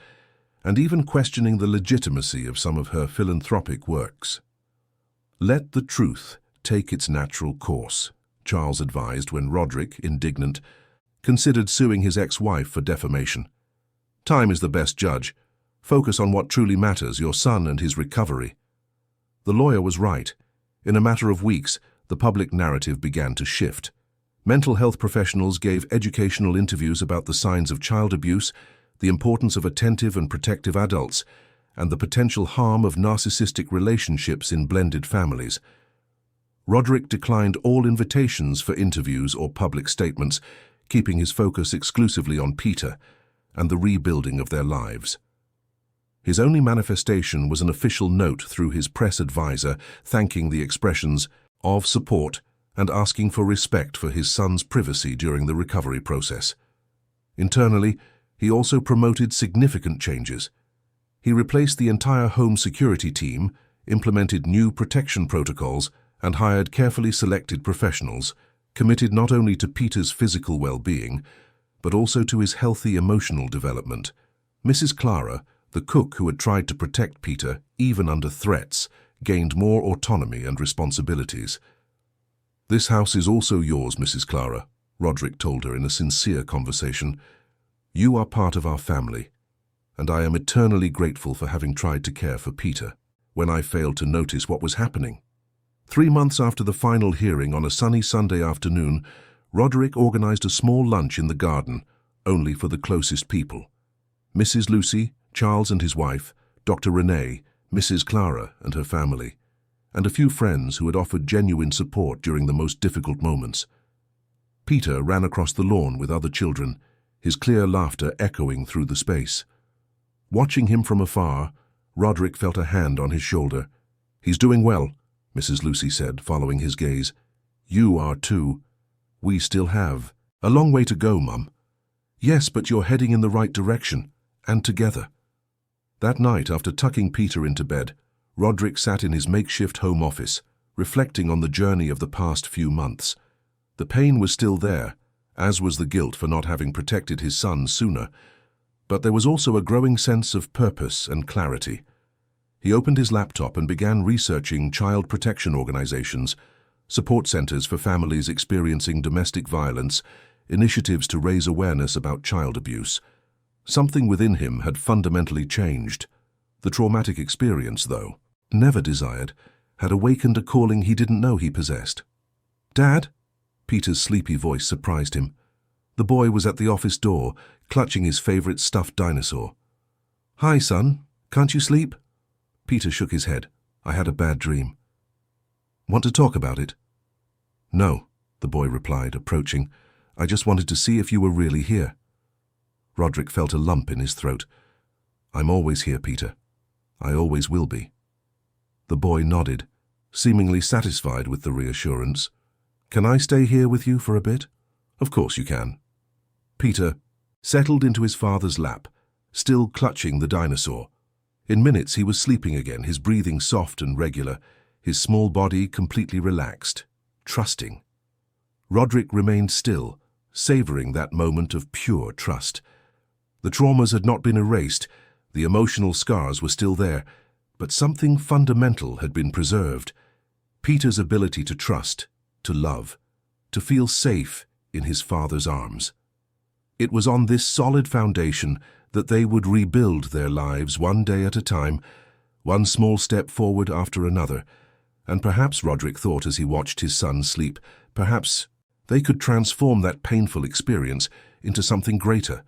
and even questioning the legitimacy of some of her philanthropic works. "Let the truth take its natural course," Charles advised when Roderick, indignant, considered suing his ex-wife for defamation. "Time is the best judge. Focus on what truly matters, your son and his recovery." The lawyer was right. In a matter of weeks, the public narrative began to shift. Mental health professionals gave educational interviews about the signs of child abuse, the importance of attentive and protective adults, and the potential harm of narcissistic relationships in blended families. Roderick declined all invitations for interviews or public statements, keeping his focus exclusively on Peter and the rebuilding of their lives. His only manifestation was an official note through his press advisor thanking the expressions of support and asking for respect for his son's privacy during the recovery process. Internally, he also promoted significant changes. He replaced the entire home security team, implemented new protection protocols, and hired carefully selected professionals, committed not only to Peter's physical well-being, but also to his healthy emotional development. Mrs. Clara, the cook who had tried to protect Peter, even under threats, gained more autonomy and responsibilities. "This house is also yours, Mrs. Clara," Roderick told her in a sincere conversation. "You are part of our family, and I am eternally grateful for having tried to care for Peter when I failed to notice what was happening." 3 months after the final hearing, on a sunny Sunday afternoon, Roderick organized a small lunch in the garden, only for the closest people. Mrs. Lucy, Charles and his wife, Dr. Renee, Mrs. Clara and her family, and a few friends who had offered genuine support during the most difficult moments. Peter ran across the lawn with other children, his clear laughter echoing through the space. Watching him from afar, Roderick felt a hand on his shoulder. "He's doing well," Mrs. Lucy said, following his gaze. "You are too. We still have a long way to go, Mum." "Yes, but you're heading in the right direction, and together." That night, after tucking Peter into bed, Roderick sat in his makeshift home office, reflecting on the journey of the past few months. The pain was still there, as was the guilt for not having protected his son sooner, but there was also a growing sense of purpose and clarity. He opened his laptop and began researching child protection organizations, support centers for families experiencing domestic violence, initiatives to raise awareness about child abuse. Something within him had fundamentally changed. The traumatic experience, though, never desired, had awakened a calling he didn't know he possessed. "Dad?" Peter's sleepy voice surprised him. The boy was at the office door, clutching his favorite stuffed dinosaur. "Hi, son. Can't you sleep?" Peter shook his head. "I had a bad dream." "Want to talk about it?" "No," the boy replied, approaching. "I just wanted to see if you were really here." Roderick felt a lump in his throat. "I'm always here, Peter. I always will be." The boy nodded, seemingly satisfied with the reassurance. "Can I stay here with you for a bit?" "Of course you can." Peter settled into his father's lap, still clutching the dinosaur. In minutes he was sleeping again, his breathing soft and regular, his small body completely relaxed, trusting. Roderick remained still, savoring that moment of pure trust. The traumas had not been erased, the emotional scars were still there, but something fundamental had been preserved. Peter's ability to trust, to love, to feel safe in his father's arms. It was on this solid foundation that they would rebuild their lives one day at a time, one small step forward after another. And perhaps, Roderick thought as he watched his son sleep, perhaps they could transform that painful experience into something greater,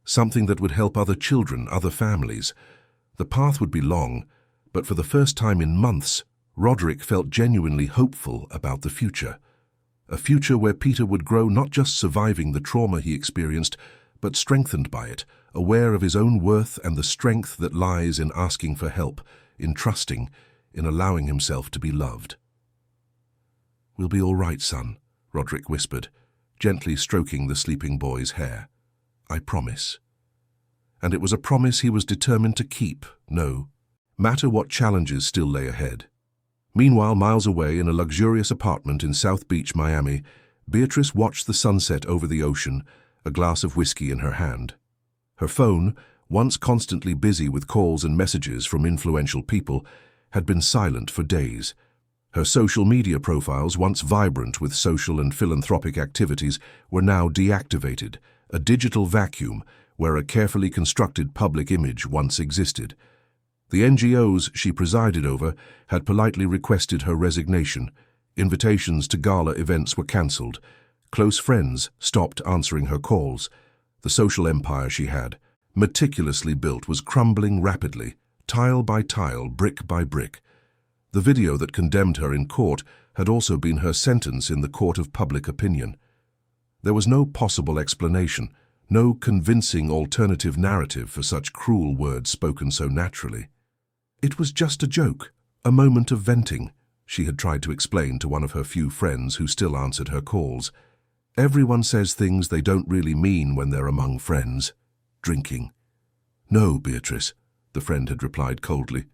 something that would help other children, other families. The path would be long, but for the first time in months, Roderick felt genuinely hopeful about the future. A future where Peter would grow not just surviving the trauma he experienced, but strengthened by it, aware of his own worth and the strength that lies in asking for help, in trusting, in allowing himself to be loved. "We'll be all right, son," Roderick whispered, gently stroking the sleeping boy's hair. "I promise." And it was a promise he was determined to keep, no matter what challenges still lay ahead. Meanwhile, miles away in a luxurious apartment in South Beach, Miami, Beatrice watched the sunset over the ocean, a glass of whiskey in her hand. Her phone, once constantly busy with calls and messages from influential people, had been silent for days. Her social media profiles, once vibrant with social and philanthropic activities, were now deactivated, a digital vacuum where a carefully constructed public image once existed. The NGOs she presided over had politely requested her resignation. Invitations to gala events were cancelled. Close friends stopped answering her calls. The social empire she had, meticulously built, was crumbling rapidly, tile by tile, brick by brick. The video that condemned her in court had also been her sentence in the court of public opinion. There was no possible explanation, no convincing alternative narrative for such cruel words spoken so naturally. "It was just a joke, a moment of venting," she had tried to explain to one of her few friends who still answered her calls. "Everyone says things they don't really mean when they're among friends. Drinking." "No, Beatrice," the friend had replied coldly.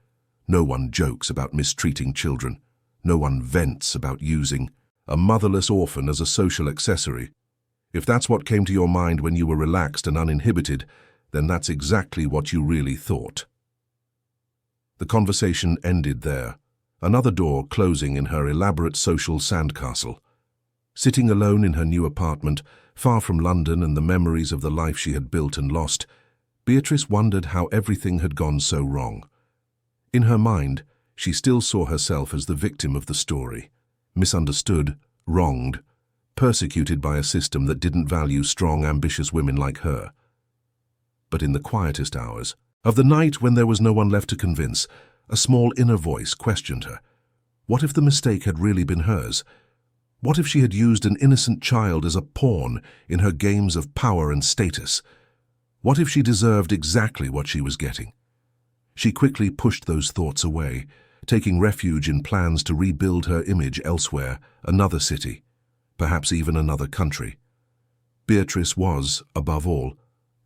"No one jokes about mistreating children. No one vents about using a motherless orphan as a social accessory. If that's what came to your mind when you were relaxed and uninhibited, then that's exactly what you really thought." The conversation ended there, another door closing in her elaborate social sandcastle. Sitting alone in her new apartment, far from London and the memories of the life she had built and lost, Beatrice wondered how everything had gone so wrong. In her mind, she still saw herself as the victim of the story, misunderstood, wronged, persecuted by a system that didn't value strong, ambitious women like her. But in the quietest hours of the night, when there was no one left to convince, a small inner voice questioned her. What if the mistake had really been hers? What if she had used an innocent child as a pawn in her games of power and status? What if she deserved exactly what she was getting? She quickly pushed those thoughts away, taking refuge in plans to rebuild her image elsewhere, another city, perhaps even another country. Beatrice was, above all,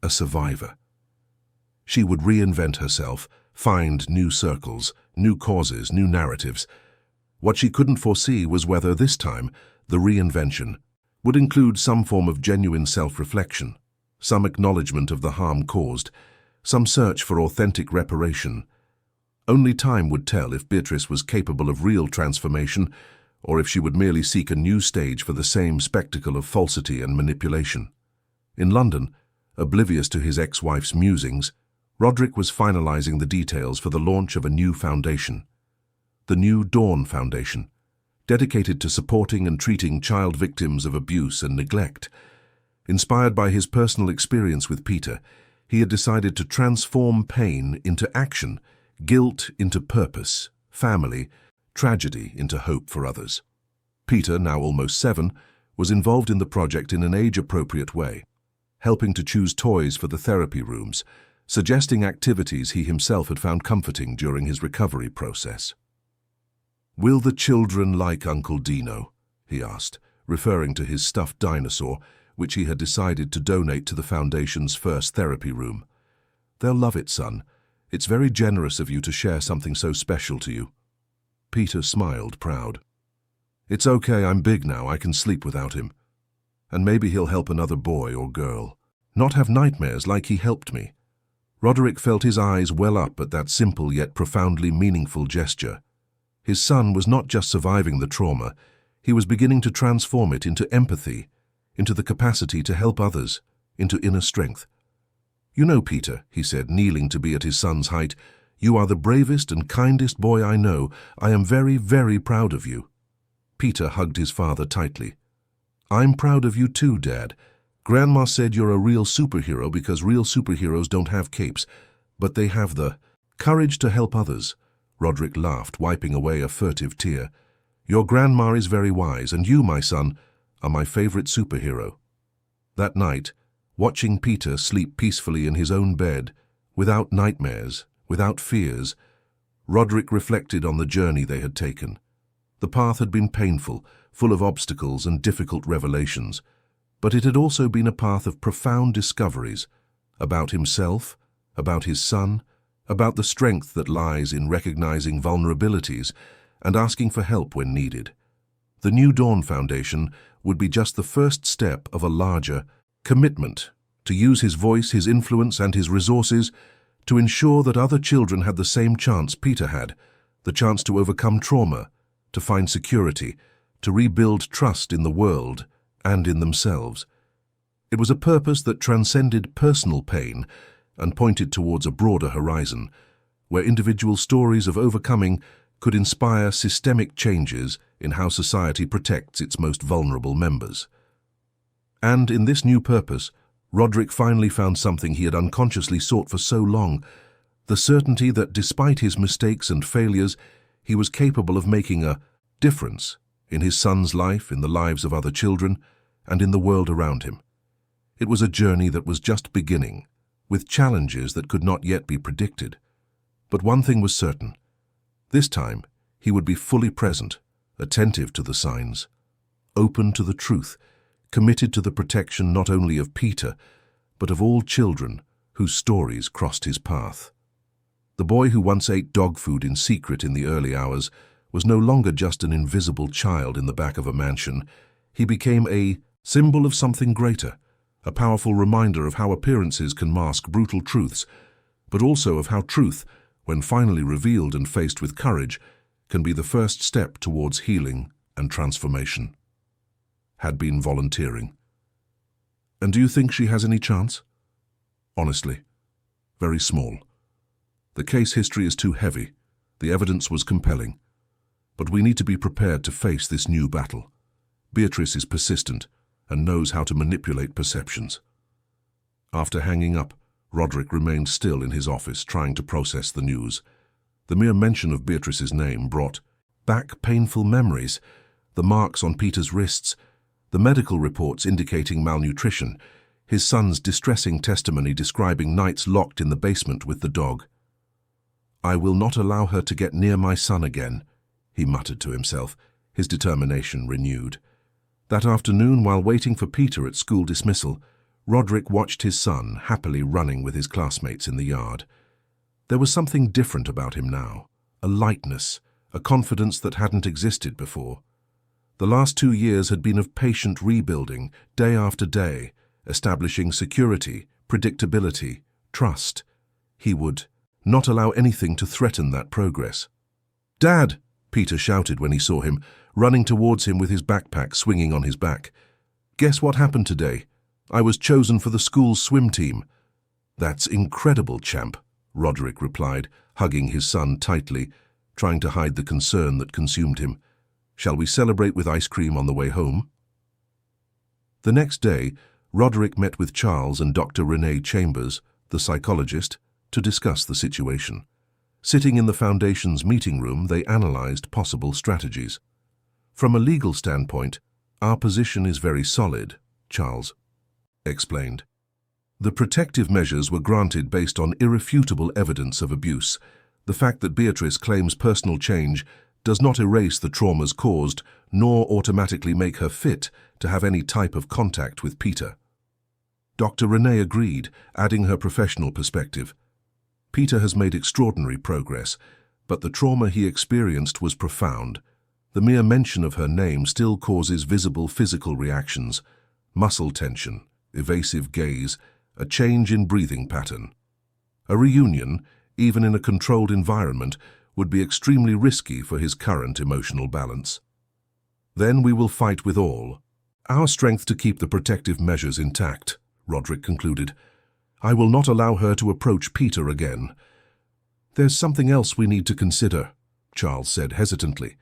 a survivor. She would reinvent herself, find new circles, new causes, new narratives. What she couldn't foresee was whether this time the reinvention would include some form of genuine self-reflection, some acknowledgement of the harm caused, some search for authentic reparation. Only time would tell if Beatrice was capable of real transformation, or if she would merely seek a new stage for the same spectacle of falsity and manipulation. In London, oblivious to his ex-wife's musings, Roderick was finalizing the details for the launch of a new foundation. The New Dawn Foundation, dedicated to supporting and treating child victims of abuse and neglect. Inspired by his personal experience with Peter, he had decided to transform pain into action, guilt into purpose, family, tragedy into hope for others. Peter, now almost 7, was involved in the project in an age-appropriate way, helping to choose toys for the therapy rooms, suggesting activities he himself had found comforting during his recovery process. "Will the children like Uncle Dino?" he asked, referring to his stuffed dinosaur, which he had decided to donate to the Foundation's first therapy room. "They'll love it, son. It's very generous of you to share something so special to you." Peter smiled, proud. "It's okay, I'm big now, I can sleep without him. And maybe he'll help another boy or girl. Not have nightmares like he helped me." Roderick felt his eyes well up at that simple yet profoundly meaningful gesture. His son was not just surviving the trauma, he was beginning to transform it into empathy, into the capacity to help others, into inner strength. "You know, Peter," he said, kneeling to be at his son's height, "you are the bravest and kindest boy I know. I am very, very proud of you." Peter hugged his father tightly. "I'm proud of you too, Dad. Grandma said you're a real superhero because real superheroes don't have capes, but they have the courage to help others." Roderick laughed, wiping away a furtive tear. "Your grandma is very wise, and you, my son, are my favorite superhero." That night, watching Peter sleep peacefully in his own bed, without nightmares, without fears, Roderick reflected on the journey they had taken. The path had been painful, full of obstacles and difficult revelations, but it had also been a path of profound discoveries about himself, about his son, about the strength that lies in recognizing vulnerabilities and asking for help when needed. The New Dawn Foundation would be just the first step of a larger commitment to use his voice, his influence, and his resources to ensure that other children had the same chance Peter had, the chance to overcome trauma, to find security, to rebuild trust in the world and in themselves. It was a purpose that transcended personal pain and pointed towards a broader horizon, where individual stories of overcoming could inspire systemic changes in how society protects its most vulnerable members. And in this new purpose, Roderick finally found something he had unconsciously sought for so long, the certainty that despite his mistakes and failures, he was capable of making a difference in his son's life, in the lives of other children, and in the world around him. It was a journey that was just beginning, with challenges that could not yet be predicted. But one thing was certain. This time, he would be fully present, attentive to the signs, open to the truth, committed to the protection not only of Peter, but of all children whose stories crossed his path. The boy who once ate dog food in secret in the early hours was no longer just an invisible child in the back of a mansion. He became a symbol of something greater, a powerful reminder of how appearances can mask brutal truths, but also of how truth, when finally revealed and faced with courage, can be the first step towards healing and transformation. Had been volunteering. "And do you think she has any chance?" "Honestly, very small. The case history is too heavy. The evidence was compelling. But we need to be prepared to face this new battle. Beatrice is persistent and knows how to manipulate perceptions." After hanging up, Roderick remained still in his office, trying to process the news. The mere mention of Beatrice's name brought back painful memories, the marks on Peter's wrists, the medical reports indicating malnutrition, his son's distressing testimony describing nights locked in the basement with the dog. "I will not allow her to get near my son again," he muttered to himself, his determination renewed. That afternoon, while waiting for Peter at school dismissal, Roderick watched his son happily running with his classmates in the yard. There was something different about him now, a lightness, a confidence that hadn't existed before. The last 2 years had been of patient rebuilding, day after day, establishing security, predictability, trust. He would not allow anything to threaten that progress. "Dad!" Peter shouted when he saw him, running towards him with his backpack swinging on his back. "Guess what happened today?" I was chosen for the school's swim team. That's incredible, champ, Roderick replied, hugging his son tightly, trying to hide the concern that consumed him. Shall we celebrate with ice cream on the way home? The next day, Roderick met with Charles and Dr. Renee Chambers, the psychologist, to discuss the situation. Sitting in the Foundation's meeting room, they analyzed possible strategies. From a legal standpoint, our position is very solid, Charles explained. The protective measures were granted based on irrefutable evidence of abuse. The fact that Beatrice claims personal change does not erase the traumas caused, nor automatically make her fit to have any type of contact with Peter. Dr. Renee agreed, adding her professional perspective. Peter has made extraordinary progress, but the trauma he experienced was profound. The mere mention of her name still causes visible physical reactions, muscle tension, evasive gaze, a change in breathing pattern. A reunion, even in a controlled environment, would be extremely risky for his current emotional balance. Then we will fight with all our strength to keep the protective measures intact, Roderick concluded. I will not allow her to approach Peter again. There's something else we need to consider, Charles said hesitantly.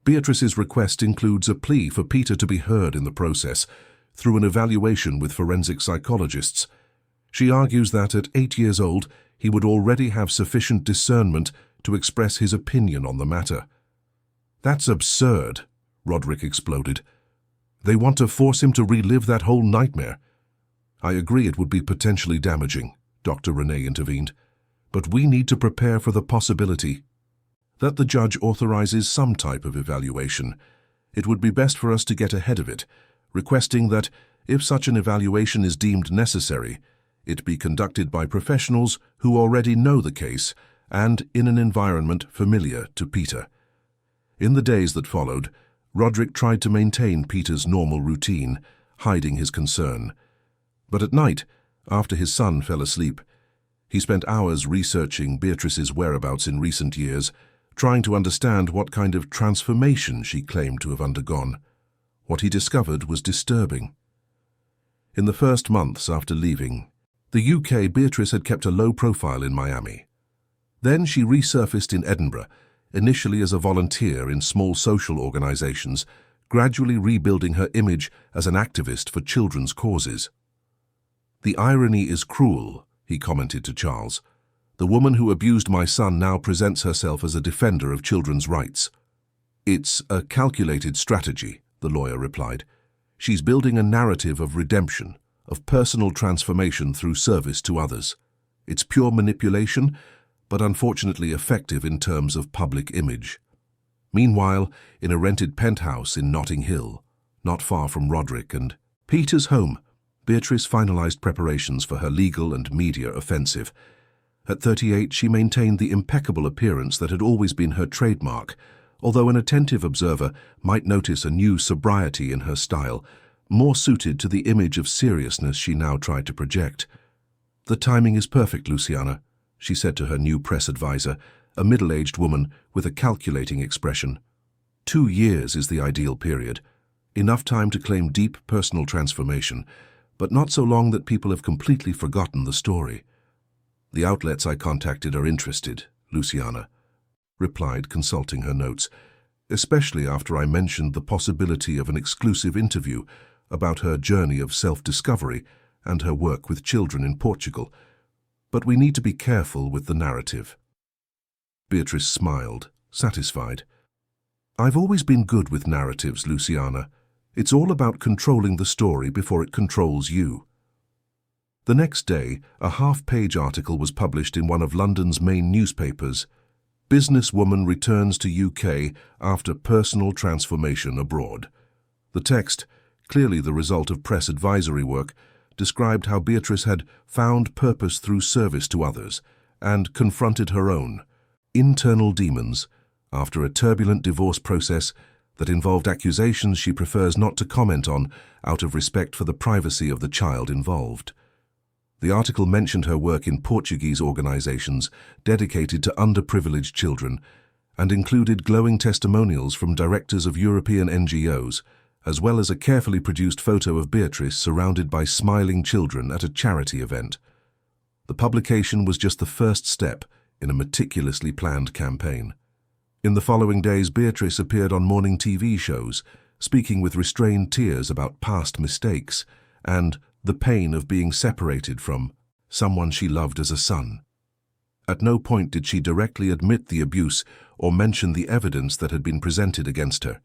Beatrice's request includes a plea for Peter to be heard in the process, through an evaluation with forensic psychologists. She argues that at 8 years old, he would already have sufficient discernment to express his opinion on the matter. That's absurd, Roderick exploded. They want to force him to relive that whole nightmare. I agree it would be potentially damaging, Dr. Renee intervened, but we need to prepare for the possibility that the judge authorizes some type of evaluation. It would be best for us to get ahead of it, requesting that, if such an evaluation is deemed necessary, it be conducted by professionals who already know the case and in an environment familiar to Peter. In the days that followed, Roderick tried to maintain Peter's normal routine, hiding his concern. But at night, after his son fell asleep, he spent hours researching Beatrice's whereabouts in recent years, trying to understand what kind of transformation she claimed to have undergone. What he discovered was disturbing. In the first months after leaving the UK, Beatrice had kept a low profile in Miami. Then she resurfaced in Edinburgh, initially as a volunteer in small social organizations, gradually rebuilding her image as an activist for children's causes. The irony is cruel, he commented to Charles. The woman who abused my son now presents herself as a defender of children's rights. It's a calculated strategy, the lawyer replied. She's building a narrative of redemption, of personal transformation through service to others. It's pure manipulation, but unfortunately effective in terms of public image. Meanwhile, in a rented penthouse in Notting Hill, not far from Roderick and Peter's home, Beatrice finalized preparations for her legal and media offensive. At 38, she maintained the impeccable appearance that had always been her trademark, although an attentive observer might notice a new sobriety in her style, more suited to the image of seriousness she now tried to project. The timing is perfect, Luciana, she said to her new press advisor, a middle-aged woman with a calculating expression. 2 years is the ideal period. Enough time to claim deep personal transformation, but not so long that people have completely forgotten the story. The outlets I contacted are interested, Luciana replied, consulting her notes, especially after I mentioned the possibility of an exclusive interview about her journey of self-discovery and her work with children in Portugal. But we need to be careful with the narrative. Beatrice smiled, satisfied. I've always been good with narratives, Luciana. It's all about controlling the story before it controls you. The next day, a half-page article was published in one of London's main newspapers. Businesswoman returns to UK after personal transformation abroad. The text, clearly the result of press advisory work, described how Beatrice had found purpose through service to others and confronted her own internal demons after a turbulent divorce process that involved accusations she prefers not to comment on out of respect for the privacy of the child involved. The article mentioned her work in Portuguese organizations dedicated to underprivileged children and included glowing testimonials from directors of European NGOs as well as a carefully produced photo of Beatrice surrounded by smiling children at a charity event. The publication was just the first step in a meticulously planned campaign. In the following days, Beatrice appeared on morning TV shows, speaking with restrained tears about past mistakes and the pain of being separated from someone she loved as a son. At no point did she directly admit the abuse or mention the evidence that had been presented against her.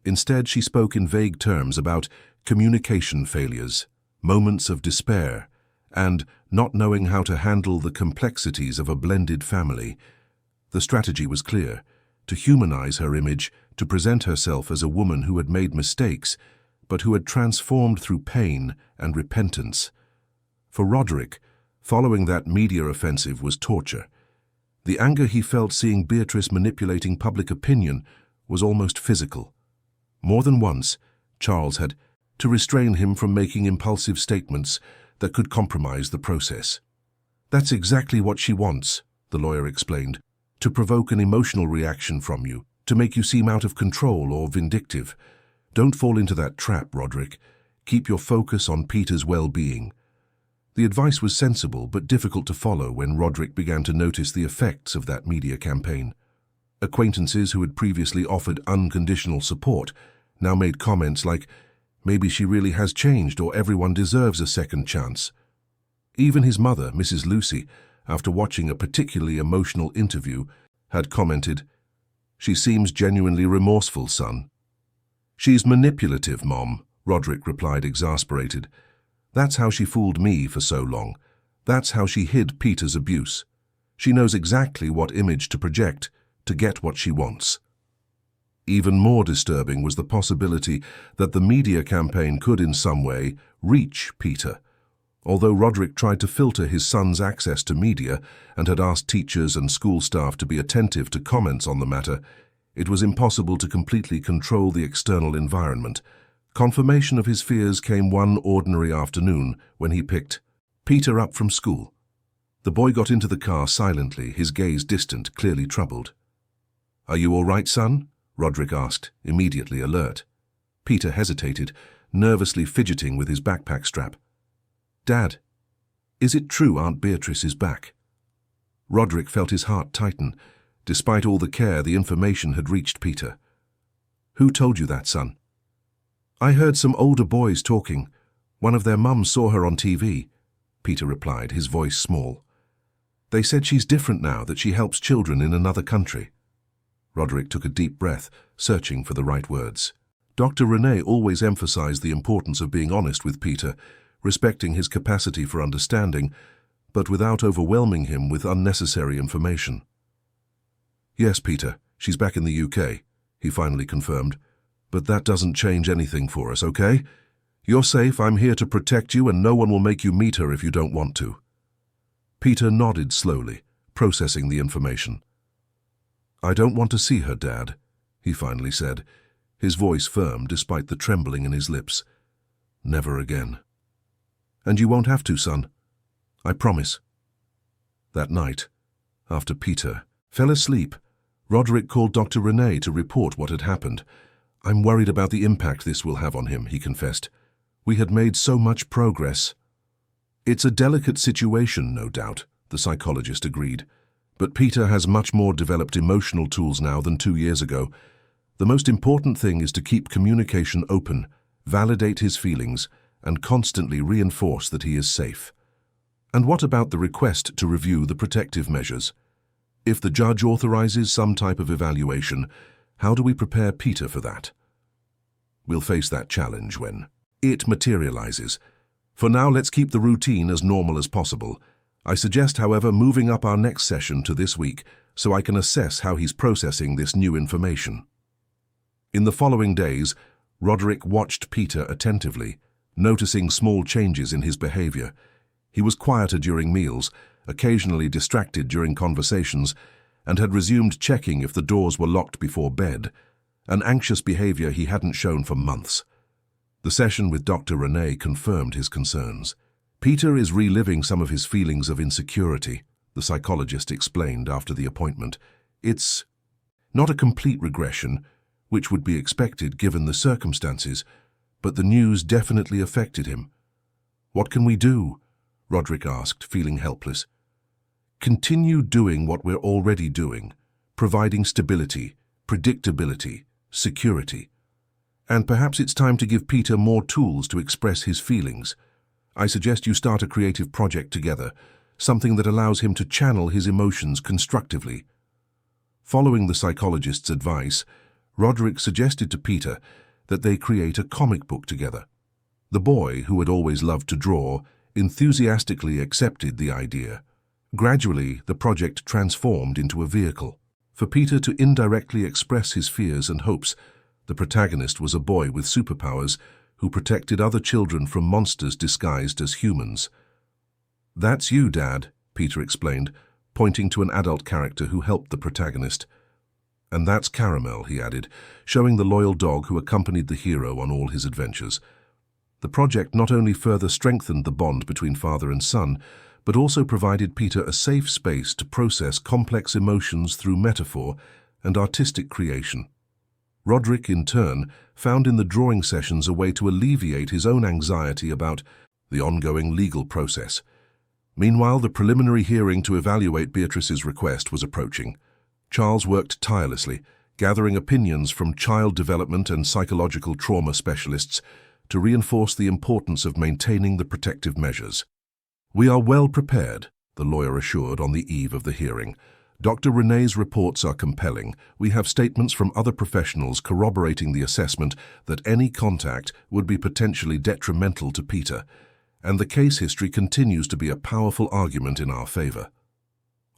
Instead, she spoke in vague terms about communication failures, moments of despair, and not knowing how to handle the complexities of a blended family. The strategy was clear: to humanize her image, to present herself as a woman who had made mistakes, but who had transformed through pain and repentance. For Roderick, following that media offensive was torture. The anger he felt seeing Beatrice manipulating public opinion was almost physical. More than once, Charles had to restrain him from making impulsive statements that could compromise the process. "That's exactly what she wants," the lawyer explained, "to provoke an emotional reaction from you, to make you seem out of control or vindictive. Don't fall into that trap, Roderick. Keep your focus on Peter's well-being." The advice was sensible but difficult to follow when Roderick began to notice the effects of that media campaign. Acquaintances who had previously offered unconditional support now made comments like, "Maybe she really has changed, or everyone deserves a second chance." Even his mother, Mrs. Lucy, after watching a particularly emotional interview, had commented, "She seems genuinely remorseful, son." "She's manipulative, Mom," Roderick replied, exasperated. "That's how she fooled me for so long. That's how she hid Peter's abuse. She knows exactly what image to project to get what she wants." Even more disturbing was the possibility that the media campaign could in some way reach Peter. Although Roderick tried to filter his son's access to media and had asked teachers and school staff to be attentive to comments on the matter, it was impossible to completely control the external environment. Confirmation of his fears came one ordinary afternoon when he picked Peter up from school. The boy got into the car silently, his gaze distant, clearly troubled. "Are you all right, son?" Roderick asked, immediately alert. Peter hesitated, nervously fidgeting with his backpack strap. "Dad, is it true Aunt Beatrice is back?" Roderick felt his heart tighten. Despite all the care, the information had reached Peter. "Who told you that, son?" "I heard some older boys talking. One of their mums saw her on TV," Peter replied, his voice small. "They said she's different now, that she helps children in another country." Roderick took a deep breath, searching for the right words. Dr. Renee always emphasized the importance of being honest with Peter, respecting his capacity for understanding, but without overwhelming him with unnecessary information. "Yes, Peter, she's back in the UK, he finally confirmed. "But that doesn't change anything for us, okay? You're safe, I'm here to protect you, and no one will make you meet her if you don't want to." Peter nodded slowly, processing the information. "I don't want to see her, Dad," he finally said, his voice firm despite the trembling in his lips. "Never again." "And you won't have to, son. I promise." That night, after Peter fell asleep, Roderick called Dr. Renee to report what had happened. "I'm worried about the impact this will have on him," he confessed. "We had made so much progress." "It's a delicate situation, no doubt," the psychologist agreed. "But Peter has much more developed emotional tools now than 2 years ago. The most important thing is to keep communication open, validate his feelings, and constantly reinforce that he is safe." "And what about the request to review the protective measures? If the judge authorizes some type of evaluation, how do we prepare Peter for that?" "We'll face that challenge when it materializes. For now, let's keep the routine as normal as possible. I suggest, however, moving up our next session to this week so I can assess how he's processing this new information." In the following days, Roderick watched Peter attentively, noticing small changes in his behavior. He was quieter during meals, occasionally distracted during conversations, and had resumed checking if the doors were locked before bed, an anxious behavior he hadn't shown for months. The session with Dr. Renee confirmed his concerns. "Peter is reliving some of his feelings of insecurity," the psychologist explained after the appointment. "It's not a complete regression. which would be expected given the circumstances, but the news definitely affected him. "What can we do?" Roderick asked, feeling helpless. "Continue doing what we're already doing, providing stability, predictability, security. And perhaps it's time to give Peter more tools to express his feelings. I suggest you start a creative project together, something that allows him to channel his emotions constructively." Following the psychologist's advice, Roderick suggested to Peter that they create a comic book together. The boy, who had always loved to draw, enthusiastically accepted the idea. Gradually, the project transformed into a vehicle for Peter to indirectly express his fears and hopes. The protagonist was a boy with superpowers who protected other children from monsters disguised as humans. "That's you, Dad," Peter explained, pointing to an adult character who helped the protagonist. "And that's Caramel," he added, showing the loyal dog who accompanied the hero on all his adventures. The project not only further strengthened the bond between father and son, but also provided Peter a safe space to process complex emotions through metaphor and artistic creation. Roderick, in turn, found in the drawing sessions a way to alleviate his own anxiety about the ongoing legal process. Meanwhile, the preliminary hearing to evaluate Beatrice's request was approaching. Charles worked tirelessly, gathering opinions from child development and psychological trauma specialists to reinforce the importance of maintaining the protective measures. "We are well prepared," the lawyer assured on the eve of the hearing. "Dr. Renee's reports are compelling. We have statements from other professionals corroborating the assessment that any contact would be potentially detrimental to Peter, and the case history continues to be a powerful argument in our favor."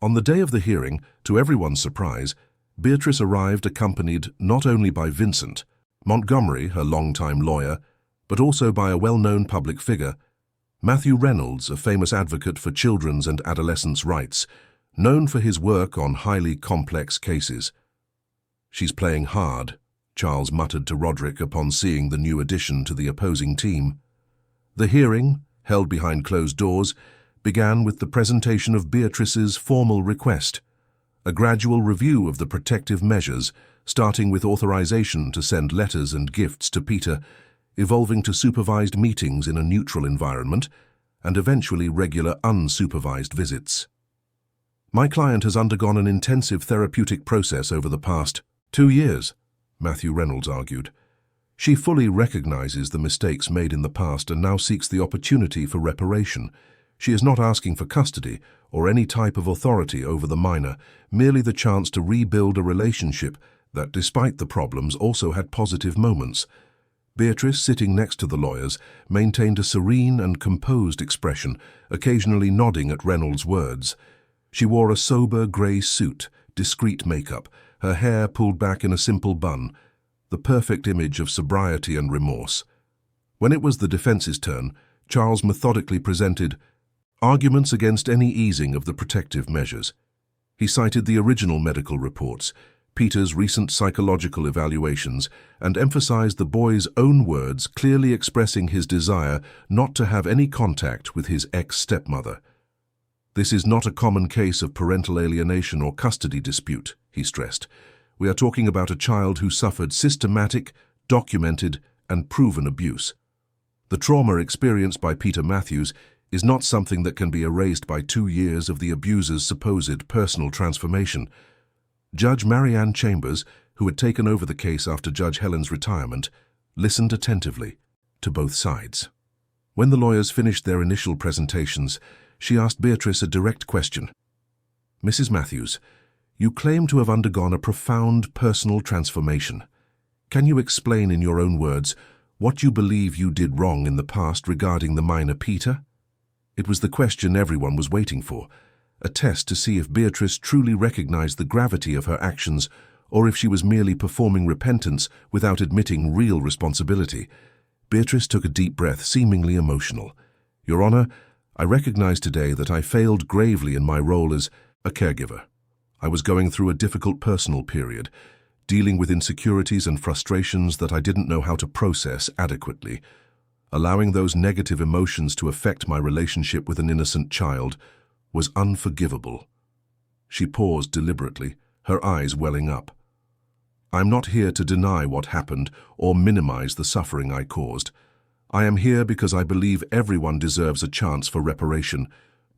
On the day of the hearing, to everyone's surprise, Beatrice arrived accompanied not only by Vincent Montgomery, her longtime lawyer, but also by a well-known public figure, Matthew Reynolds, a famous advocate for children's and adolescents' rights, known for his work on highly complex cases. "She's playing hard," Charles muttered to Roderick upon seeing the new addition to the opposing team. The hearing, held behind closed doors, began with the presentation of Beatrice's formal request, a gradual review of the protective measures, starting with authorization to send letters and gifts to Peter, evolving to supervised meetings in a neutral environment, and eventually regular unsupervised visits. "My client has undergone an intensive therapeutic process over the past 2 years, Matthew Reynolds argued. "She fully recognizes the mistakes made in the past and now seeks the opportunity for reparation. She is not asking for custody or any type of authority over the minor, merely the chance to rebuild a relationship that, despite the problems, also had positive moments." Beatrice, sitting next to the lawyers, maintained a serene and composed expression, occasionally nodding at Reynolds' words. She wore a sober grey suit, discreet makeup, her hair pulled back in a simple bun, the perfect image of sobriety and remorse. When it was the defense's turn, Charles methodically presented arguments against any easing of the protective measures. He cited the original medical reports, Peter's recent psychological evaluations, and emphasized the boy's own words, clearly expressing his desire not to have any contact with his ex-stepmother. "This is not a common case of parental alienation or custody dispute," he stressed. "We are talking about a child who suffered systematic, documented, and proven abuse. The trauma experienced by Peter Matthews is not something that can be erased by 2 years of the abuser's supposed personal transformation." Judge Marianne Chambers, who had taken over the case after Judge Helen's retirement, listened attentively to both sides. When the lawyers finished their initial presentations, she asked Beatrice a direct question. "Mrs. Matthews, you claim to have undergone a profound personal transformation. Can you explain in your own words what you believe you did wrong in the past regarding the minor Peter?" It was the question everyone was waiting for, a test to see if Beatrice truly recognized the gravity of her actions or if she was merely performing repentance without admitting real responsibility. Beatrice took a deep breath, seemingly emotional. "Your Honor, I recognize today that I failed gravely in my role as a caregiver. I was going through a difficult personal period, dealing with insecurities and frustrations that I didn't know how to process adequately. Allowing those negative emotions to affect my relationship with an innocent child was unforgivable." She paused deliberately, her eyes welling up. I'm not here to deny what happened or minimize the suffering I caused. I am here because I believe everyone deserves a chance for reparation,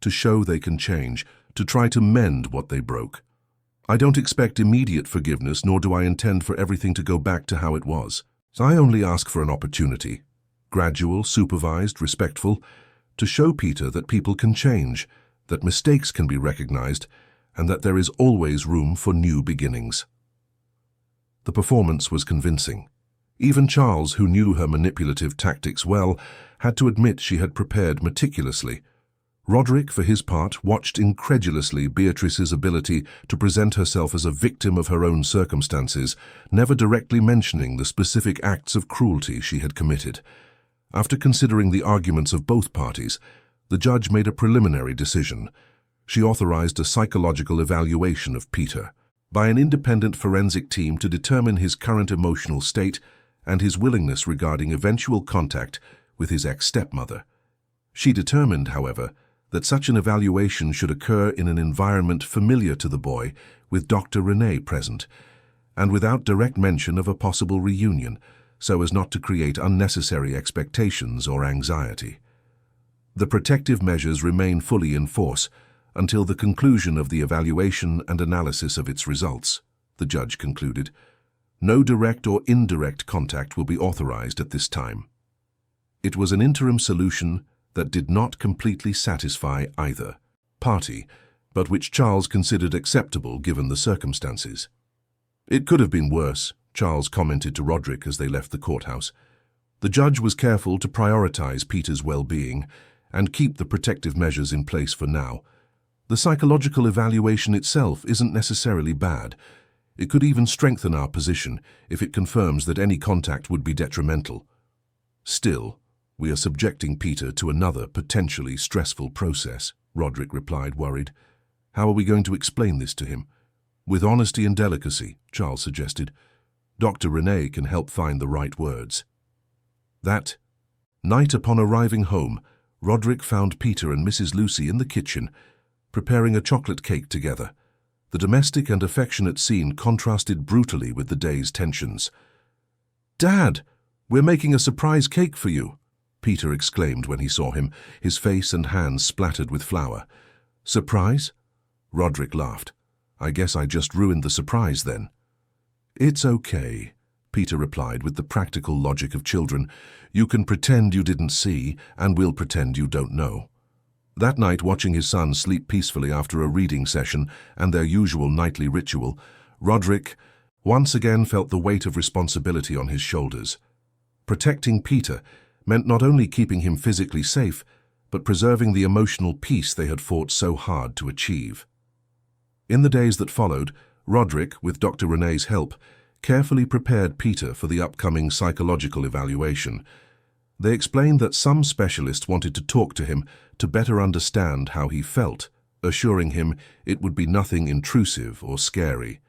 to show they can change, to try to mend what they broke. I don't expect immediate forgiveness, nor do I intend for everything to go back to how it was. I only ask for an opportunity, gradual, supervised, respectful, to show Peter that people can change, that mistakes can be recognized, and that there is always room for new beginnings. The performance was convincing. Even Charles, who knew her manipulative tactics well, had to admit she had prepared meticulously. Roderick, for his part, watched incredulously Beatrice's ability to present herself as a victim of her own circumstances, never directly mentioning the specific acts of cruelty she had committed. After considering the arguments of both parties, the judge made a preliminary decision. She authorized a psychological evaluation of Peter by an independent forensic team to determine his current emotional state and his willingness regarding eventual contact with his ex-stepmother. She determined, however, that such an evaluation should occur in an environment familiar to the boy, with Dr. Renee present, and without direct mention of a possible reunion, so as not to create unnecessary expectations or anxiety. The protective measures remain fully in force until the conclusion of the evaluation and analysis of its results, the judge concluded. No direct or indirect contact will be authorized at this time. It was an interim solution that did not completely satisfy either party, but which Charles considered acceptable given the circumstances. It could have been worse, Charles commented to Roderick as they left the courthouse. The judge was careful to prioritize Peter's well-being and keep the protective measures in place for now. The psychological evaluation itself isn't necessarily bad. It could even strengthen our position if it confirms that any contact would be detrimental. Still, we are subjecting Peter to another potentially stressful process, Roderick replied, worried. How are we going to explain this to him? With honesty and delicacy, Charles suggested. Dr. Renee can help find the right words. That night, upon arriving home, Roderick found Peter and Mrs. Lucy in the kitchen, preparing a chocolate cake together. The domestic and affectionate scene contrasted brutally with the day's tensions. "Dad, we're making a surprise cake for you," Peter exclaimed when he saw him, his face and hands splattered with flour. "Surprise?" Roderick laughed. "I guess I just ruined the surprise then." "It's okay," Peter replied with the practical logic of children. "You can pretend you didn't see, and we'll pretend you don't know." That night, watching his son sleep peacefully after a reading session and their usual nightly ritual, Roderick once again felt the weight of responsibility on his shoulders. Protecting Peter meant not only keeping him physically safe, but preserving the emotional peace they had fought so hard to achieve. In the days that followed, Roderick, with Dr. Renee's help, carefully prepared Peter for the upcoming psychological evaluation. They explained that some specialists wanted to talk to him to better understand how he felt, assuring him it would be nothing intrusive or scary.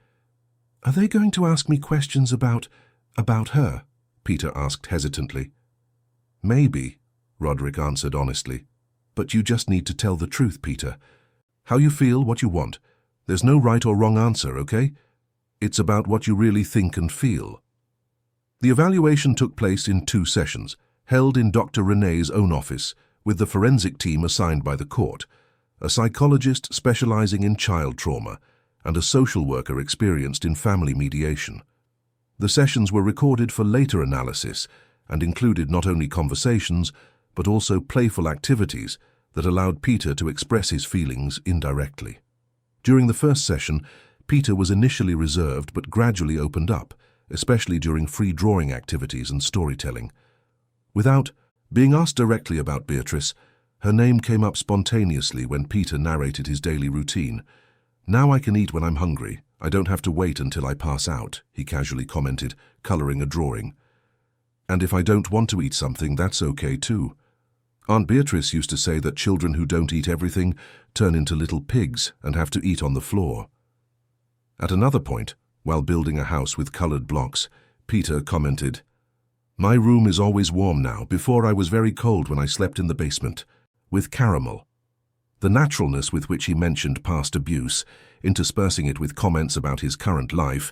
"Are they going to ask me questions about her?" Peter asked hesitantly. "Maybe," Roderick answered honestly. "But you just need to tell the truth, Peter. How you feel, what you want. There's no right or wrong answer, okay? It's about what you really think and feel." The evaluation took place in 2 sessions, held in Dr. Renee's own office, with the forensic team assigned by the court, a psychologist specializing in child trauma, and a social worker experienced in family mediation. The sessions were recorded for later analysis and included not only conversations, but also playful activities that allowed Peter to express his feelings indirectly. During the first session, Peter was initially reserved but gradually opened up, especially during free drawing activities and storytelling. Without being asked directly about Beatrice, her name came up spontaneously when Peter narrated his daily routine. "Now I can eat when I'm hungry. I don't have to wait until I pass out," he casually commented, coloring a drawing. "And if I don't want to eat something, that's okay too. Aunt Beatrice used to say that children who don't eat everything turn into little pigs and have to eat on the floor." At another point, while building a house with colored blocks, Peter commented, "My room is always warm now. Before I was very cold when I slept in the basement, with caramel." The naturalness with which he mentioned past abuse, interspersing it with comments about his current life,